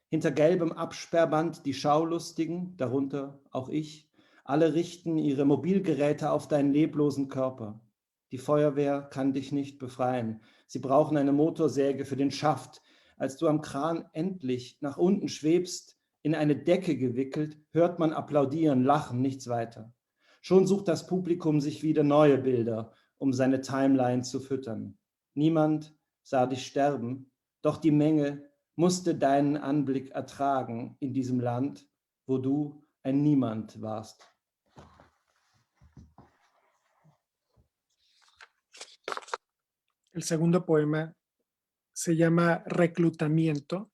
Hinter gelbem Absperrband die Schaulustigen, darunter auch ich, alle richten ihre Mobilgeräte auf deinen leblosen Körper. Die Feuerwehr kann dich nicht befreien. Sie brauchen eine Motorsäge für den Schaft. Als du am Kran endlich nach unten schwebst, in eine Decke gewickelt, hört man applaudieren, lachen, nichts weiter. Schon sucht das Publikum sich wieder neue Bilder, um seine Timeline zu füttern. Niemand sah dich sterben, doch die Menge musste deinen Anblick ertragen in diesem Land, wo du ein Niemand warst. El segundo poema se llama Reclutamiento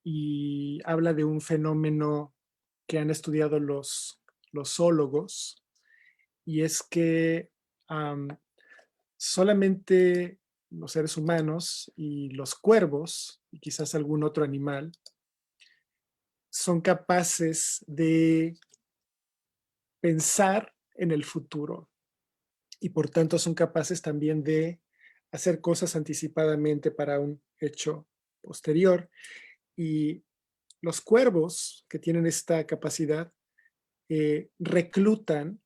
y habla de un fenómeno que han estudiado los zoólogos, y es que solamente los seres humanos y los cuervos, y quizás algún otro animal, son capaces de pensar en el futuro y por tanto son capaces también de hacer cosas anticipadamente para un hecho posterior. Y los cuervos que tienen esta capacidad reclutan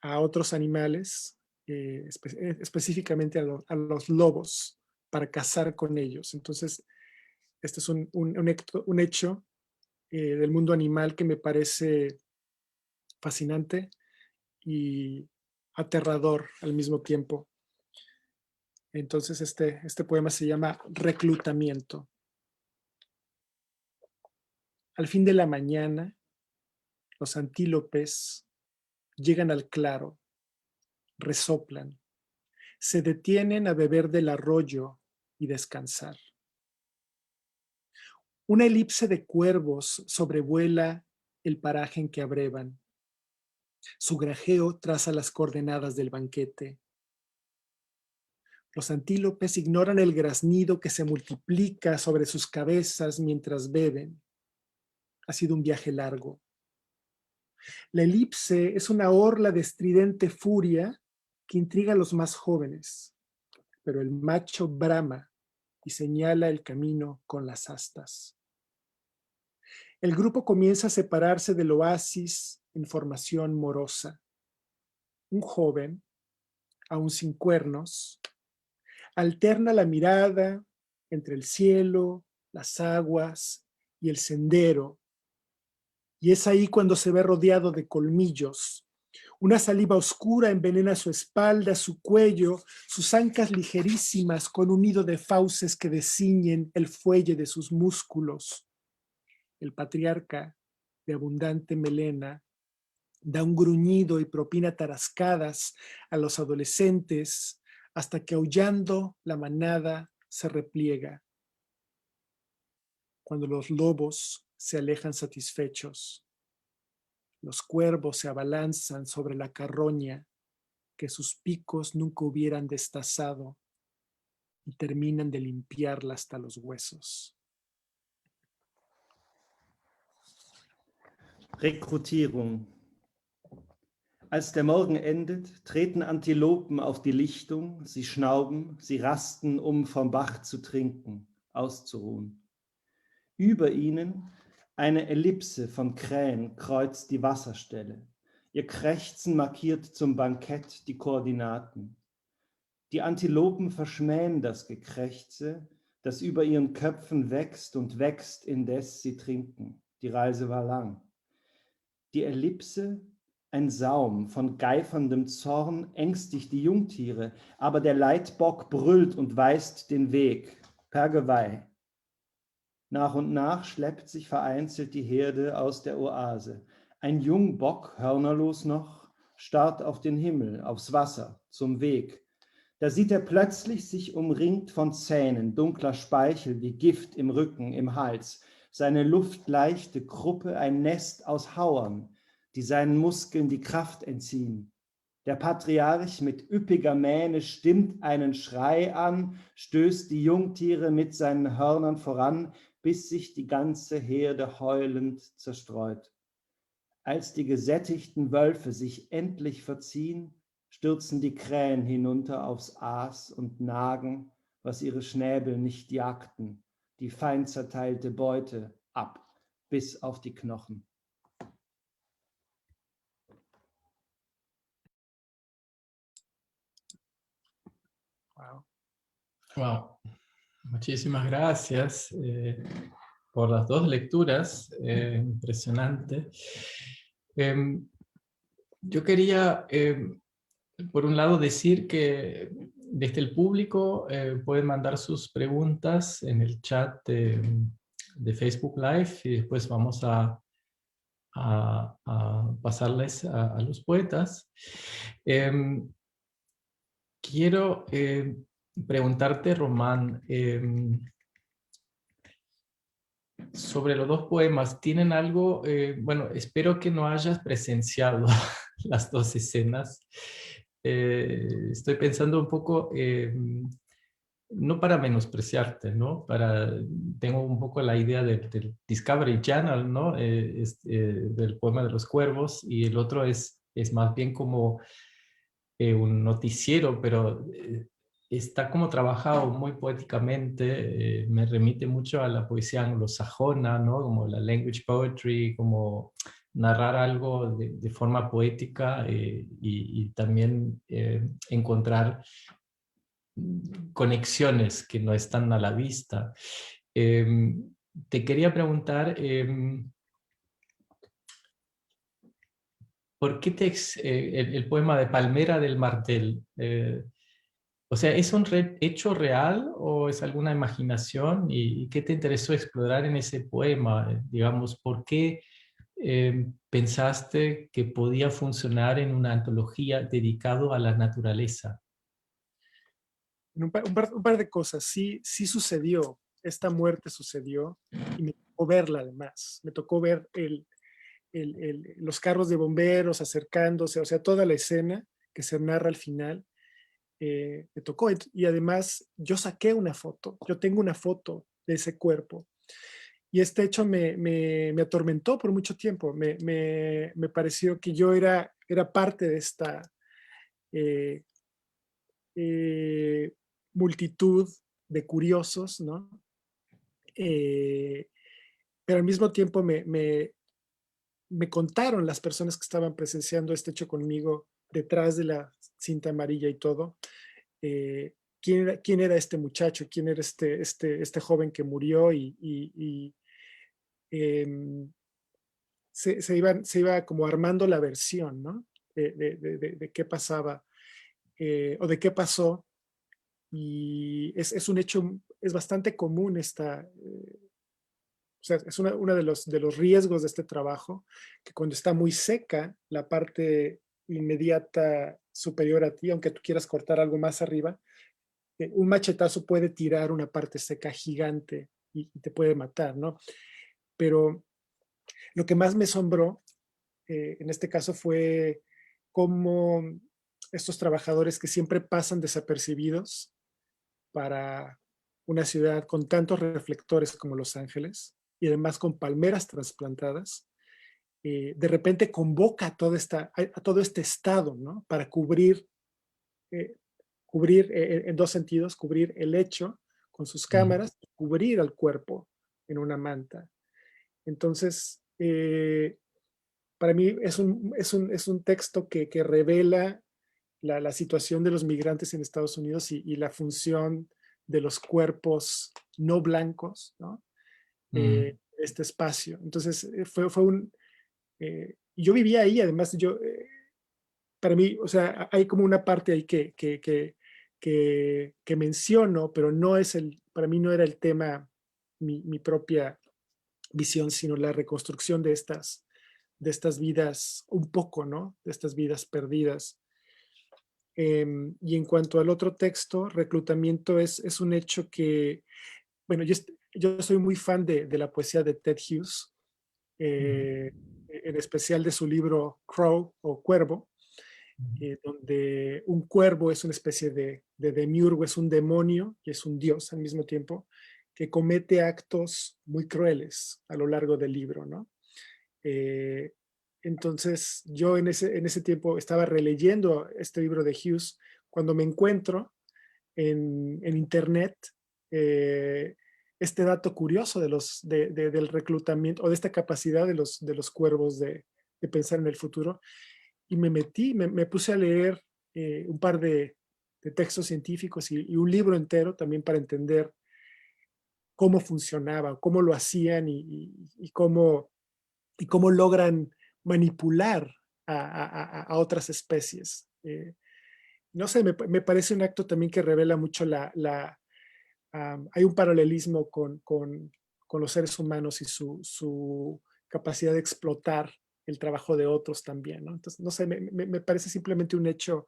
a otros animales, específicamente a los lobos, para cazar con ellos. Entonces, este es un hecho del mundo animal que me parece fascinante y aterrador al mismo tiempo. Entonces, este poema se llama Reclutamiento. Al fin de la mañana, los antílopes llegan al claro, resoplan, se detienen a beber del arroyo y descansar. Una elipse de cuervos sobrevuela el paraje en que abrevan. Su grajeo traza las coordenadas del banquete. Los antílopes ignoran el graznido que se multiplica sobre sus cabezas mientras beben. Ha sido un viaje largo. La elipse es una orla de estridente furia que intriga a los más jóvenes, pero el macho brama y señala el camino con las astas. El grupo comienza a separarse del oasis en formación morosa. Un joven, aún sin cuernos, alterna la mirada entre el cielo, las aguas y el sendero, y es ahí cuando se ve rodeado de colmillos. Una saliva oscura envenena su espalda, su cuello, sus ancas ligerísimas con un nido de fauces que desciñen el fuelle de sus músculos. El patriarca, de abundante melena, da un gruñido y propina tarascadas a los adolescentes hasta que aullando la manada se repliega. Cuando los lobos se alejan satisfechos, los cuervos se abalanzan sobre la carroña que sus picos nunca hubieran destazado y terminan de limpiarla hasta los huesos. Rekrutierung. Als der Morgen endet, treten Antilopen auf die Lichtung, sie schnauben, sie rasten, um vom Bach zu trinken, auszuruhen. Über ihnen eine Ellipse von Krähen kreuzt die Wasserstelle. Ihr Krächzen markiert zum Bankett die Koordinaten. Die Antilopen verschmähen das Gekrächze, das über ihren Köpfen wächst und wächst, indes sie trinken. Die Reise war lang. Die Ellipse, ein Saum von geiferndem Zorn, ängstigt die Jungtiere, aber der Leitbock brüllt und weist den Weg, per Geweih. Nach und nach schleppt sich vereinzelt die Herde aus der Oase. Ein Jungbock, hörnerlos noch, starrt auf den Himmel, aufs Wasser, zum Weg. Da sieht er plötzlich sich umringt von Zähnen, dunkler Speichel wie Gift im Rücken, im Hals, seine luftleichte Kruppe ein Nest aus Hauern, die seinen Muskeln die Kraft entziehen. Der Patriarch mit üppiger Mähne stimmt einen Schrei an, stößt die Jungtiere mit seinen Hörnern voran, bis sich die ganze Herde heulend zerstreut. Als die gesättigten Wölfe sich endlich verziehen, stürzen die Krähen hinunter aufs Aas und nagen, was ihre Schnäbel nicht jagten, die fein zerteilte Beute ab, bis auf die Knochen. Wow. Wow. Muchísimas gracias por las dos lecturas, impresionante. Yo quería, por un lado, decir que desde el público pueden mandar sus preguntas en el chat de Facebook Live y después vamos a pasarles a los poetas. Quiero preguntarte, Román, sobre los dos poemas. ¿Tienen algo? Bueno, espero que no hayas presenciado las dos escenas. Estoy pensando un poco, no para menospreciarte, ¿no? Tengo un poco la idea del Discovery Channel, ¿no? Del poema de los cuervos, y el otro es más bien como un noticiero, pero está como trabajado muy poéticamente, me remite mucho a la poesía anglosajona, ¿no? Como la language poetry, como narrar algo de forma poética y también encontrar conexiones que no están a la vista. Te quería preguntar, ¿por qué el poema de Palmera del Martel? O sea, ¿es un hecho real o es alguna imaginación? ¿Y qué te interesó explorar en ese poema? Digamos, ¿por qué pensaste que podía funcionar en una antología dedicado a la naturaleza? Un par de cosas. Sí sucedió. Esta muerte sucedió y me tocó verla además. Me tocó ver los carros de bomberos acercándose, o sea, toda la escena que se narra al final. Me tocó, y además yo saqué una foto, yo tengo una foto de ese cuerpo, y este hecho me atormentó por mucho tiempo. Me pareció que yo era parte de esta multitud de curiosos, ¿no? Pero al mismo tiempo me contaron las personas que estaban presenciando este hecho conmigo detrás de la cinta amarilla y todo, quién era este muchacho, quién era este joven que murió, y se iba como armando la versión, ¿no? De qué pasaba o de qué pasó, y es un hecho, es bastante común o sea, es uno de los riesgos de este trabajo, que cuando está muy seca la parte inmediata superior a ti, aunque tú quieras cortar algo más arriba, un machetazo puede tirar una parte seca gigante y te puede matar, ¿no? Pero lo que más me asombró en este caso fue cómo estos trabajadores que siempre pasan desapercibidos para una ciudad con tantos reflectores como Los Ángeles, y además con palmeras trasplantadas, de repente convoca a todo este estado, ¿no? Para cubrir en dos sentidos, cubrir el hecho con sus cámaras, y cubrir al cuerpo en una manta. Entonces, para mí es un texto que revela la situación de los migrantes en Estados Unidos y la función de los cuerpos no blancos, ¿no? Este espacio. Entonces, yo vivía ahí, además, para mí, o sea, hay como una parte ahí que menciono, pero para mí no era el tema, mi propia visión, sino la reconstrucción de estas vidas, un poco, ¿no? De estas vidas perdidas. Y en cuanto al otro texto, Reclutamiento es un hecho que, bueno, yo soy muy fan de la poesía de Ted Hughes, en especial de su libro Crow o Cuervo, donde un cuervo es una especie de demiurgo, es un demonio y es un dios al mismo tiempo, que comete actos muy crueles a lo largo del libro, ¿no? Entonces yo en ese tiempo estaba releyendo este libro de Hughes cuando me encuentro en internet este dato curioso del reclutamiento o de esta capacidad de los cuervos de pensar en el futuro, y me puse a leer un par de textos científicos y un libro entero también para entender cómo funcionaba, cómo lo hacían y cómo logran manipular a otras especies. No sé, me parece un acto también que revela mucho hay un paralelismo con los seres humanos y su capacidad de explotar el trabajo de otros también, ¿no? Entonces, no sé, me parece simplemente un hecho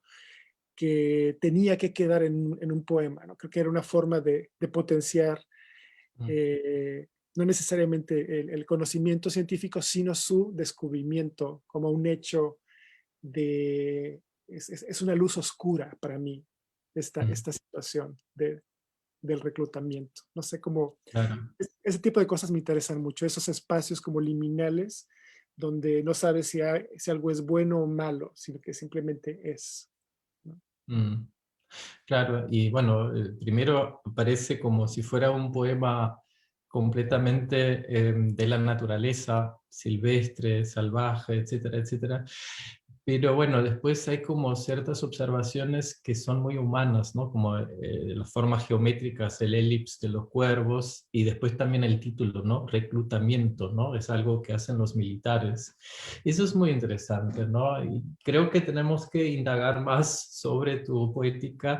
que tenía que quedar en un poema, ¿no? Creo que era una forma de potenciar no necesariamente el conocimiento científico, sino su descubrimiento como un hecho es una luz oscura para mí, esta situación del reclutamiento. No sé cómo, Claro. ese tipo de cosas me interesan mucho, esos espacios como liminales, donde no sabes si algo es bueno o malo, sino que simplemente es, ¿no? Claro, y bueno, primero parece como si fuera un poema completamente de la naturaleza, silvestre, salvaje, etcétera, etcétera. Pero bueno, después hay como ciertas observaciones que son muy humanas, ¿no? Como las formas geométricas, el elipse de los cuervos, y después también el título, ¿no? Reclutamiento, ¿no? Es algo que hacen los militares. Eso es muy interesante, ¿no? Y creo que tenemos que indagar más sobre tu poética.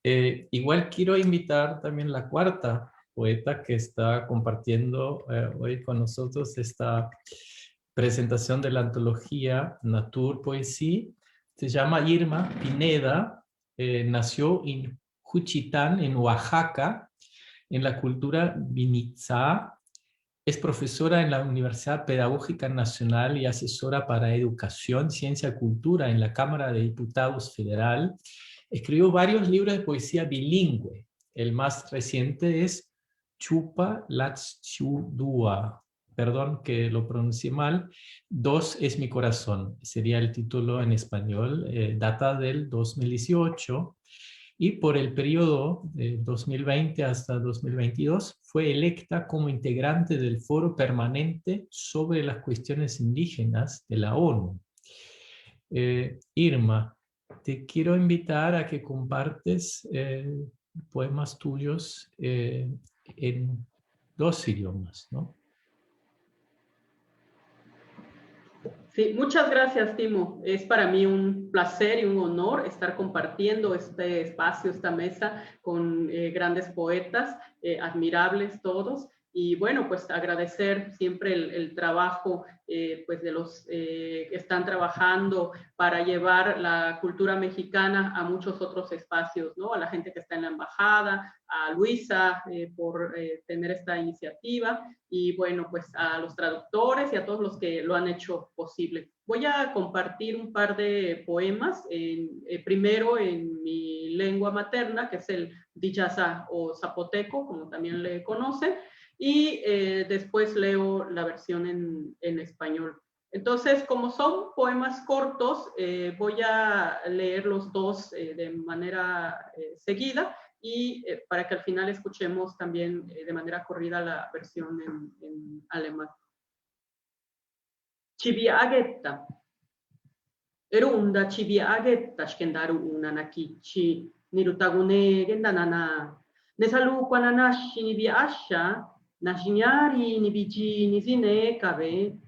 Igual quiero invitar también la cuarta poeta que está compartiendo hoy con nosotros esta presentación de la antología Natur Poesía. Se llama Irma Pineda, nació en Juchitán, en Oaxaca, en la cultura Vinizá. Es profesora en la Universidad Pedagógica Nacional y asesora para Educación, Ciencia y Cultura en la Cámara de Diputados Federal. Escribió varios libros de poesía bilingüe. El más reciente es Chupa Latchudua. Perdón que lo pronuncié mal. Dos es mi corazón. Sería el título en español. Data del 2018. Y por el periodo de 2020 hasta 2022 fue electa como integrante del Foro Permanente sobre las Cuestiones Indígenas de la ONU. Irma, te quiero invitar a que compartes poemas tuyos en dos idiomas, ¿no? Sí, muchas gracias, Timo. Es para mí un placer y un honor estar compartiendo este espacio, esta mesa con grandes poetas, admirables todos. Y bueno, pues agradecer siempre el trabajo pues de los que están trabajando para llevar la cultura mexicana a muchos otros espacios, ¿no? A la gente que está en la embajada, a Luisa por tener esta iniciativa, y bueno, pues a los traductores y a todos los que lo han hecho posible. Voy a compartir un par de poemas, primero en mi lengua materna, que es el Dichaza o zapoteco, como también le conocen, y después leo la versión en español. Entonces, como son poemas cortos, voy a leer los dos de manera seguida y para que al final escuchemos también de manera corrida la versión en alemán. Chibiagetta. Erunda chibiagetta shkendaru unanakichi nirutagune gendanana. Nesalu kwananashi nibiasha nashinyari nibiji nizine kabe.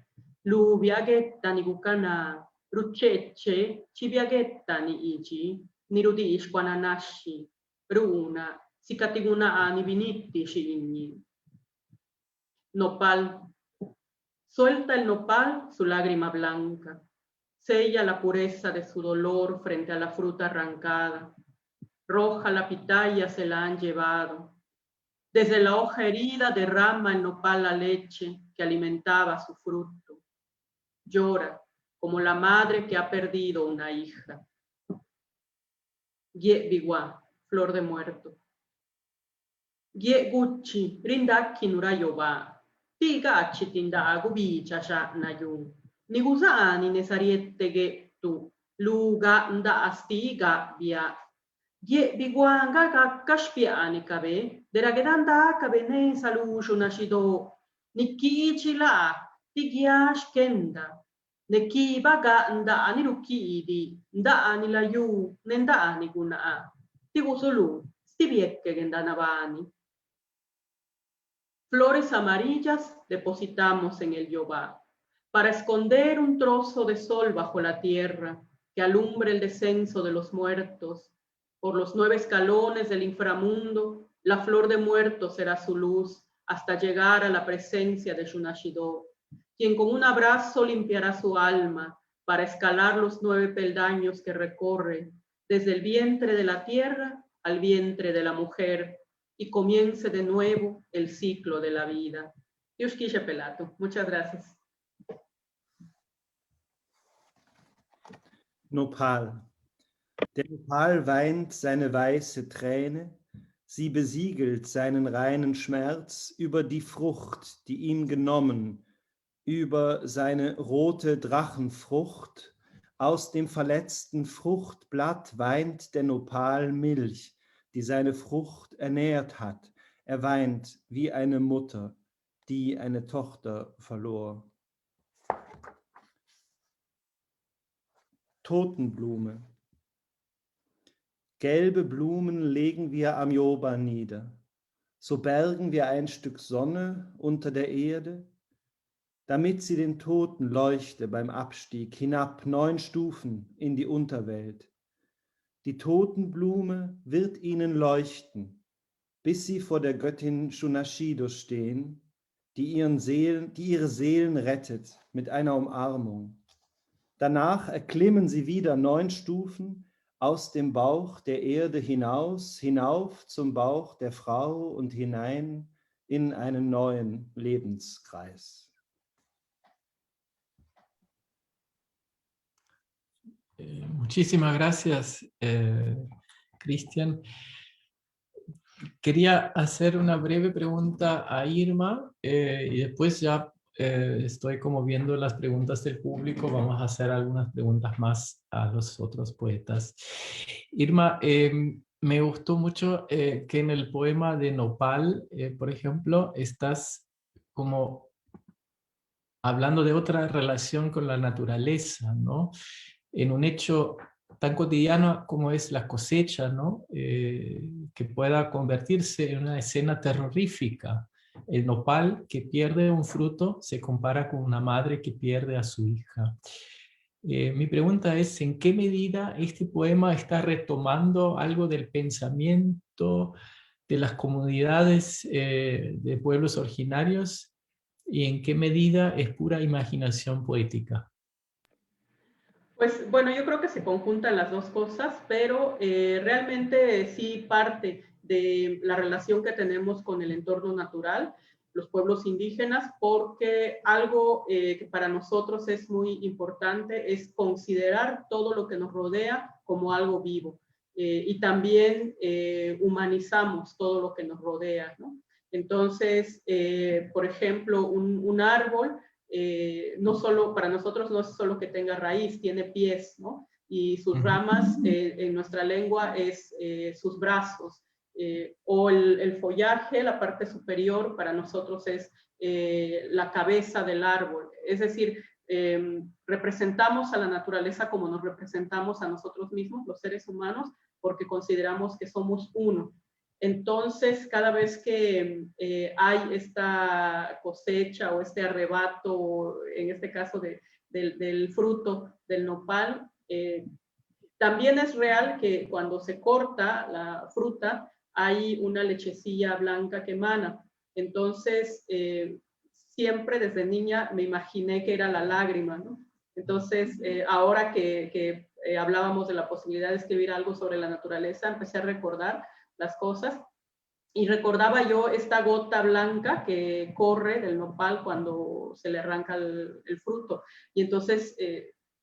Lu viaghetta ni gukana, ruccecce, ci viaghetta ni ici, ni rudish quananashi, runa, si catiguna ni vinitti shigni. Nopal. Suelta el nopal su lágrima blanca, sella la pureza de su dolor frente a la fruta arrancada. Roja la pitaya se la han llevado. Desde la hoja herida derrama el nopal la leche que alimentaba su fruto. Llora como la madre que ha perdido una hija. Gie bigua, flor de muerto. Gie gucci, rindaki nurayoba. Tigachi tindagu bicha sha nayu. Nigusani ne sariette gettu. Luga nda astiga via. Gie bigua nga kashpiani kabe. Deragedanda kabe ne salushu nashido. Nikichi la. Tigiash kenda. Neki baga nda ni rukidi, nda ni layu, nenda ni guna. Tigusulu, stibiekke gendanavani. Flores amarillas depositamos en el Yobá, para esconder un trozo de sol bajo la tierra que alumbre el descenso de los muertos. Por los 9 escalones del inframundo, la flor de muertos será su luz hasta llegar a la presencia de Shunashido, quien con un abrazo limpiará su alma para escalar los 9 peldaños que recorre desde el vientre de la tierra al vientre de la mujer y comience de nuevo el ciclo de la vida. Yushkisha Pelato. Muchas gracias. Nopal. Der Nopal weint seine weiße Träne, sie besiegelt seinen reinen Schmerz über die Frucht, die ihn genommen, über seine rote Drachenfrucht. Aus dem verletzten Fruchtblatt weint der Nopal Milch, die seine Frucht ernährt hat. Er weint wie eine Mutter, die eine Tochter verlor. Totenblume. Gelbe Blumen legen wir am Joba nieder. So bergen wir ein Stück Sonne unter der Erde, damit sie den Toten leuchte beim Abstieg hinab 9 Stufen in die Unterwelt. Die Totenblume wird ihnen leuchten, bis sie vor der Göttin Shunashido stehen, die ihre Seelen rettet mit einer Umarmung. Danach erklimmen sie wieder 9 Stufen aus dem Bauch der Erde hinaus, hinauf zum Bauch der Frau und hinein in einen neuen Lebenskreis. Muchísimas gracias, Cristian. Quería hacer una breve pregunta a Irma y después ya estoy como viendo las preguntas del público. Vamos a hacer algunas preguntas más a los otros poetas. Irma, me gustó mucho que en el poema de Nopal, por ejemplo, estás como hablando de otra relación con la naturaleza, ¿no? En un hecho tan cotidiano como es la cosecha, ¿no? Que pueda convertirse en una escena terrorífica. El nopal que pierde un fruto se compara con una madre que pierde a su hija. Mi pregunta es, ¿en qué medida este poema está retomando algo del pensamiento de las comunidades de pueblos originarios y en qué medida es pura imaginación poética? Pues bueno, yo creo que se conjuntan las dos cosas, pero realmente sí parte de la relación que tenemos con el entorno natural, los pueblos indígenas, porque algo que para nosotros es muy importante es considerar todo lo que nos rodea como algo vivo. Y también humanizamos todo lo que nos rodea, ¿no? Entonces, por ejemplo, un árbol no solo, para nosotros no es solo que tenga raíz, tiene pies, ¿no? Y sus ramas en nuestra lengua es sus brazos, o el follaje, la parte superior, para nosotros es la cabeza del árbol. Es decir, representamos a la naturaleza como nos representamos a nosotros mismos, los seres humanos, porque consideramos que somos uno. Entonces, cada vez que hay esta cosecha o este arrebato, en este caso del fruto del nopal, también es real que cuando se corta la fruta hay una lechecilla blanca que emana. Entonces, siempre desde niña me imaginé que era la lágrima, ¿no? Entonces, ahora que hablábamos de la posibilidad de escribir algo sobre la naturaleza, empecé a recordar las cosas y recordaba yo esta gota blanca que corre del nopal cuando se le arranca el fruto. Y entonces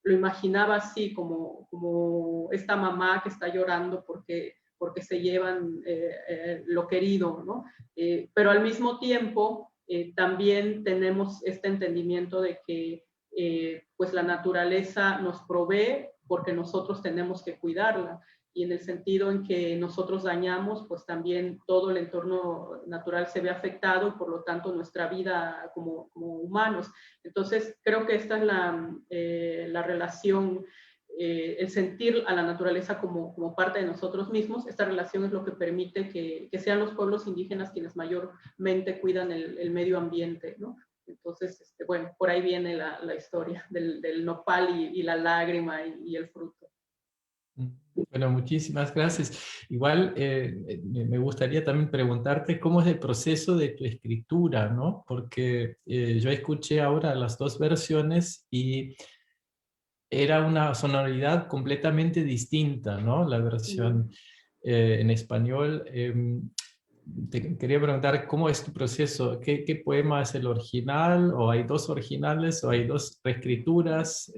lo imaginaba así, como esta mamá que está llorando porque se llevan lo querido, ¿no? Pero al mismo tiempo también tenemos este entendimiento de que pues la naturaleza nos provee porque nosotros tenemos que cuidarla, y en el sentido en que nosotros dañamos, pues también todo el entorno natural se ve afectado y por lo tanto nuestra vida como humanos. Entonces creo que esta es la relación, el sentir a la naturaleza como parte de nosotros mismos. Esta relación es lo que permite que sean los pueblos indígenas quienes mayormente cuidan el medio ambiente, ¿no? Entonces, bueno, por ahí viene la historia del nopal y la lágrima y el fruto. Bueno, muchísimas gracias. Igual me gustaría también preguntarte cómo es el proceso de tu escritura, ¿no? Porque yo escuché ahora las dos versiones y era una sonoridad completamente distinta, ¿no? La versión en español. Te quería preguntar cómo es tu proceso, ¿qué poema es el original, o hay dos originales, o hay dos reescrituras?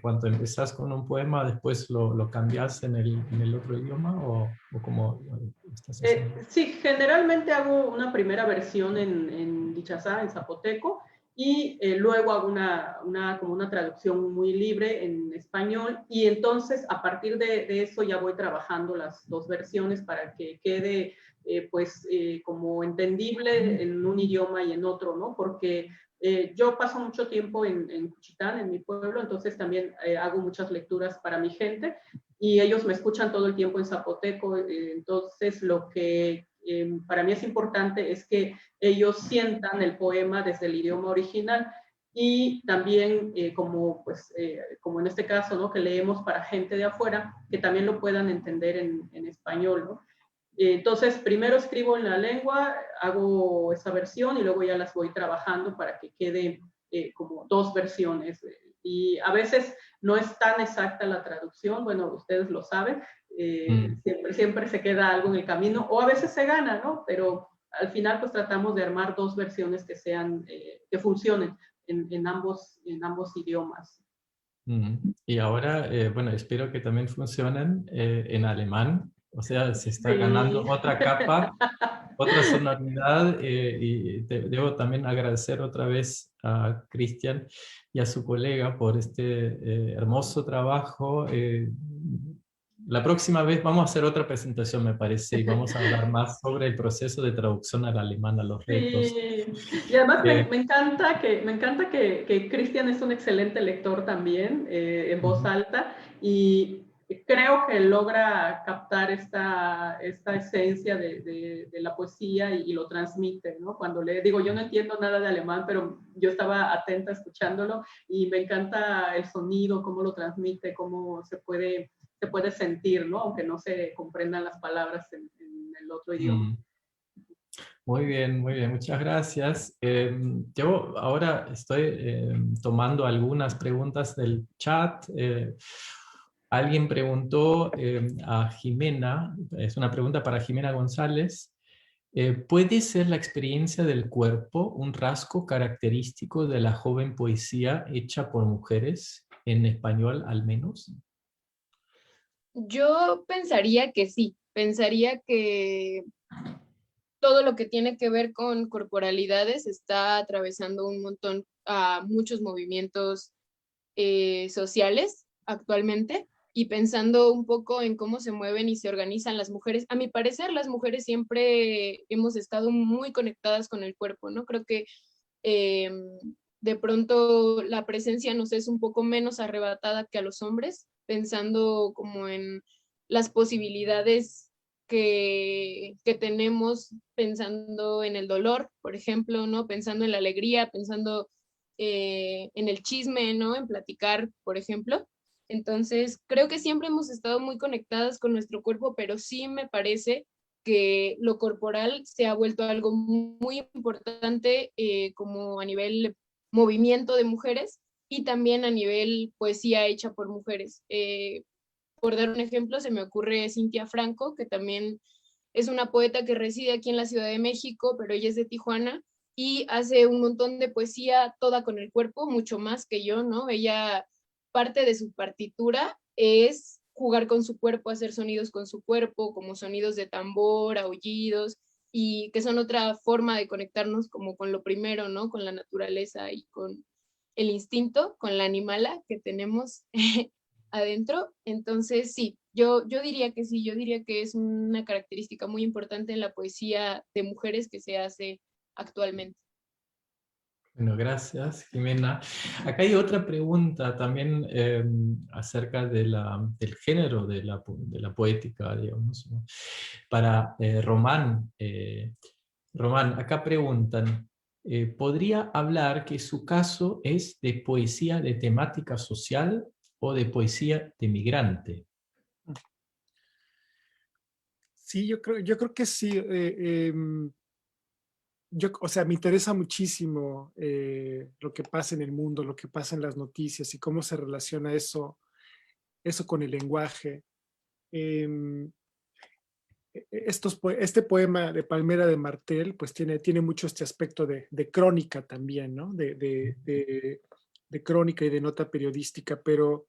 Cuando empezás con un poema, después lo cambias en el otro idioma, o cómo estás haciendo? Sí, generalmente hago una primera versión en Dichazá, en zapoteco, y luego hago como una traducción muy libre en español, y entonces a partir de eso ya voy trabajando las dos versiones para que quede como entendible en un idioma y en otro, ¿no? Porque yo paso mucho tiempo en Cuchitán, en mi pueblo, entonces también hago muchas lecturas para mi gente, y ellos me escuchan todo el tiempo en zapoteco, entonces lo que para mí es importante es que ellos sientan el poema desde el idioma original, y también como en este caso, ¿no? Que leemos para gente de afuera, que también lo puedan entender en español, ¿no? Entonces, primero escribo en la lengua, hago esa versión y luego ya las voy trabajando para que quede como dos versiones. Y a veces no es tan exacta la traducción, bueno, ustedes lo saben, siempre se queda algo en el camino, o a veces se gana, ¿no? Pero al final pues tratamos de armar dos versiones que sean, que funcionen en ambos idiomas. Y ahora, bueno, espero que también funcionen en alemán. O sea, se está Sí. ganando otra capa, otra sonoridad, y debo también agradecer otra vez a Cristian y a su colega por este hermoso trabajo. La próxima vez vamos a hacer otra presentación, me parece, y vamos a hablar más sobre el proceso de traducción al alemán, a los retos. Sí, y además me encanta que Cristian es un excelente lector también, en voz alta, y creo que logra captar esta esencia de la poesía y lo transmite, ¿no? Cuando le digo, yo no entiendo nada de alemán, pero yo estaba atenta escuchándolo y me encanta el sonido, cómo lo transmite, cómo se puede sentir, ¿no? Aunque no se comprendan las palabras en el otro idioma. Muy bien, muchas gracias. Yo ahora estoy tomando algunas preguntas del chat. Alguien preguntó a Jimena, es una pregunta para Jimena González: ¿puede ser la experiencia del cuerpo un rasgo característico de la joven poesía hecha por mujeres, en español al menos? Yo pensaría que sí, pensaría que todo lo que tiene que ver con corporalidades está atravesando un montón a muchos movimientos sociales actualmente, y pensando un poco en cómo se mueven y se organizan las mujeres. A mi parecer, las mujeres siempre hemos estado muy conectadas con el cuerpo, ¿no? Creo que eh, de pronto la presencia nos es un poco menos arrebatada que a los hombres, pensando como en las posibilidades que tenemos, pensando en el dolor, por ejemplo, ¿no? Pensando en la alegría, pensando en el chisme, ¿no? En platicar, por ejemplo. Entonces, creo que siempre hemos estado muy conectadas con nuestro cuerpo, pero sí me parece que lo corporal se ha vuelto algo muy importante como a nivel movimiento de mujeres y también a nivel poesía hecha por mujeres. Por dar un ejemplo, se me ocurre Cintia Franco, que también es una poeta que reside aquí en la Ciudad de México, pero ella es de Tijuana y hace un montón de poesía toda con el cuerpo, mucho más que yo, ¿no? Ella, parte de su partitura es jugar con su cuerpo, hacer sonidos con su cuerpo, como sonidos de tambor, aullidos, y que son otra forma de conectarnos como con lo primero, ¿no? Con la naturaleza y con el instinto, con la animala que tenemos adentro. Entonces, sí, yo diría que sí, yo diría que es una característica muy importante en la poesía de mujeres que se hace actualmente. Bueno, gracias, Jimena. Acá hay otra pregunta también acerca del género de la poética, digamos, ¿no? Para Román. Román, acá preguntan, ¿podría hablar que su caso es de poesía de temática social o de poesía de migrante? Sí, yo creo que sí. O sea, me interesa muchísimo lo que pasa en el mundo, lo que pasa en las noticias y cómo se relaciona eso con el lenguaje. Em, este poema de Palmera de Martel, pues tiene mucho este aspecto de crónica también, ¿no? De crónica y de nota periodística, pero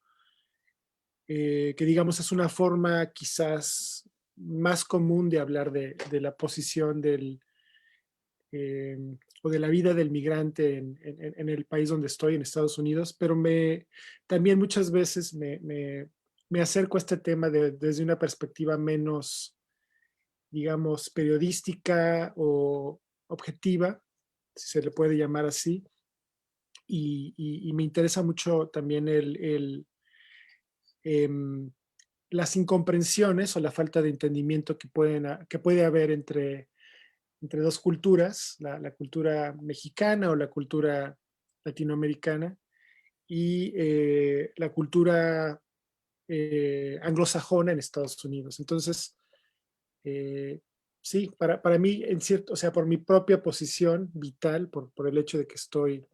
que digamos es una forma quizás más común de hablar de la posición eh, o de la vida del migrante en el país donde estoy, en Estados Unidos, pero también muchas veces me acerco a este tema desde una perspectiva menos, digamos, periodística o objetiva, si se le puede llamar así, y me interesa mucho también em, las incomprensiones o la falta de entendimiento que puede haber entre dos culturas, la cultura mexicana o la cultura latinoamericana y la cultura anglosajona en Estados Unidos. Entonces, sí, para mí, en cierto, o sea, por mi propia posición vital, por el hecho de que soy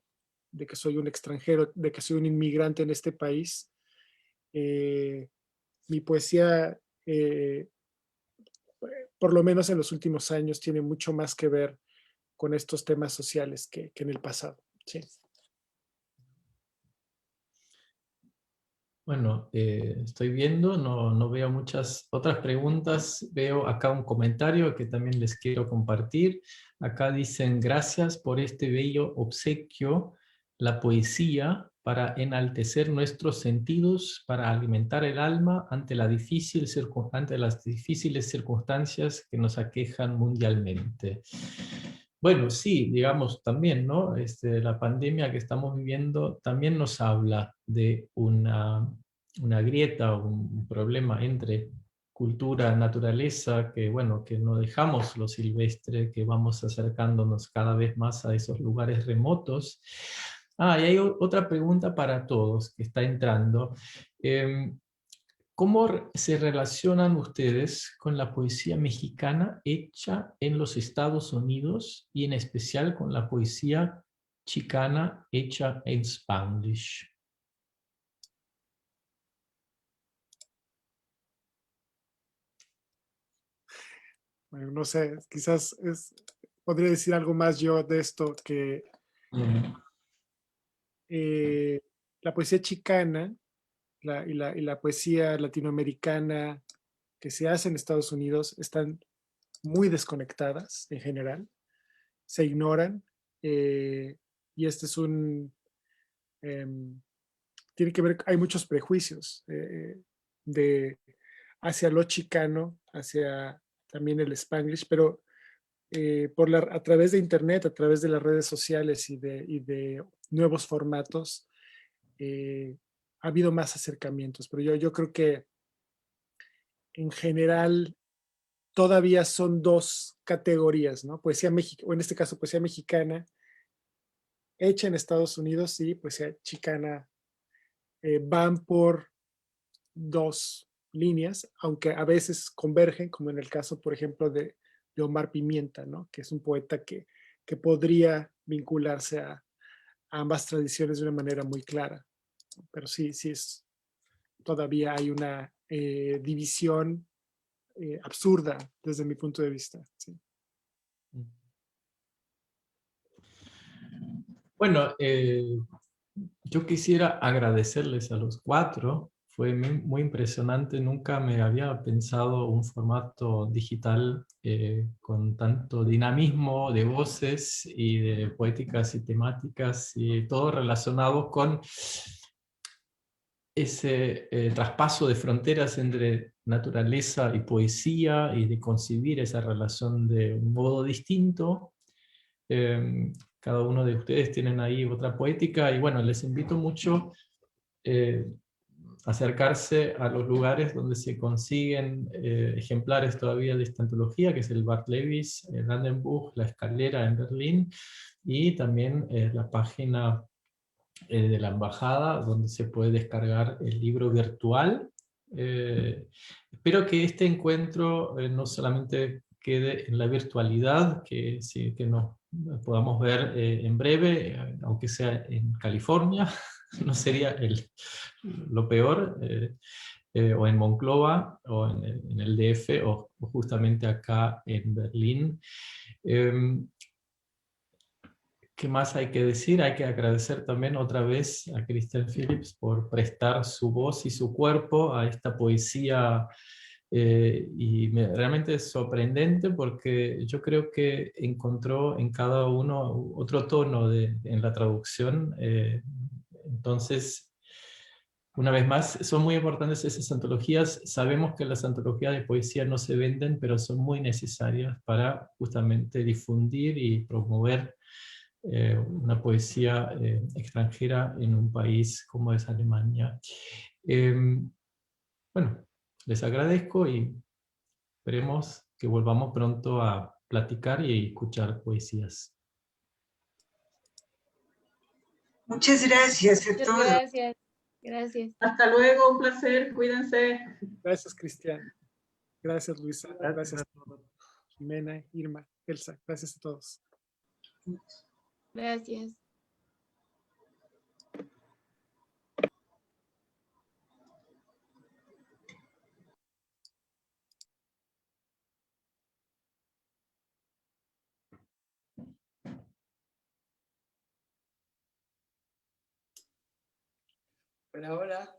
un extranjero, de que soy un inmigrante en este país, mi poesía, por lo menos en los últimos años, tiene mucho más que ver con estos temas sociales que en el pasado. Sí. Bueno, estoy viendo, no veo muchas otras preguntas, veo acá un comentario que también les quiero compartir. Acá dicen, gracias por este bello obsequio, la poesía, para enaltecer nuestros sentidos, para alimentar el alma ante ante las difíciles circunstancias que nos aquejan mundialmente. Bueno, sí, digamos también, ¿no? La pandemia que estamos viviendo también nos habla de una grieta, un problema entre cultura, naturaleza, que bueno, que no dejamos lo silvestre, que vamos acercándonos cada vez más a esos lugares remotos. Ah, y hay otra pregunta para todos que está entrando. ¿Cómo se relacionan ustedes con la poesía mexicana hecha en los Estados Unidos y en especial con la poesía chicana hecha en Spanglish? Bueno, no sé, quizás podría decir algo más yo de esto, que la poesía chicana y la poesía latinoamericana que se hace en Estados Unidos están muy desconectadas en general, se ignoran, y este es tiene que ver, hay muchos prejuicios hacia lo chicano, hacia también el Spanglish, pero a través de Internet, a través de las redes sociales y de nuevos formatos, ha habido más acercamientos, pero yo creo que en general todavía son dos categorías, ¿no? Poesía mexicana, o en este caso poesía mexicana, hecha en Estados Unidos, y poesía chicana, van por dos líneas, aunque a veces convergen, como en el caso, por ejemplo, de Omar Pimienta, ¿no? Que es un poeta que podría vincularse a ambas tradiciones de una manera muy clara. Pero sí, todavía hay una división absurda desde mi punto de vista. Sí. Bueno, yo quisiera agradecerles a los cuatro. Fue muy impresionante. Nunca me había pensado un formato digital con tanto dinamismo de voces y de poéticas y temáticas, y todo relacionado con ese traspaso de fronteras entre naturaleza y poesía, y de concebir esa relación de un modo distinto. Cada uno de ustedes tienen ahí otra poética, y bueno, les invito mucho a acercarse a los lugares donde se consiguen ejemplares todavía de esta antología, que es el Bartlevis, el Brandenburg, La Escalera en Berlín, y también la página de la embajada, donde se puede descargar el libro virtual. Espero que este encuentro no solamente quede en la virtualidad, que, sí, que nos podamos ver en breve, aunque sea en California, no sería lo peor, o en Monclova, o en el DF, o justamente acá en Berlín. ¿Qué más hay que decir? Hay que agradecer también otra vez a Christian Phillips por prestar su voz y su cuerpo a esta poesía, y realmente es sorprendente, porque yo creo que encontró en cada uno otro tono en la traducción. Entonces, una vez más, son muy importantes esas antologías. Sabemos que las antologías de poesía no se venden, pero son muy necesarias para justamente difundir y promover una poesía extranjera en un país como es Alemania. Bueno, les agradezco, y esperemos que volvamos pronto a platicar y escuchar poesías. Muchas gracias a Muchas todos. gracias. Gracias. Hasta luego, un placer, cuídense. Gracias, Cristian. Gracias, Luisa. Gracias, a todos. Jimena, Irma, Elsa. Gracias a todos. Gracias. Hola, hola.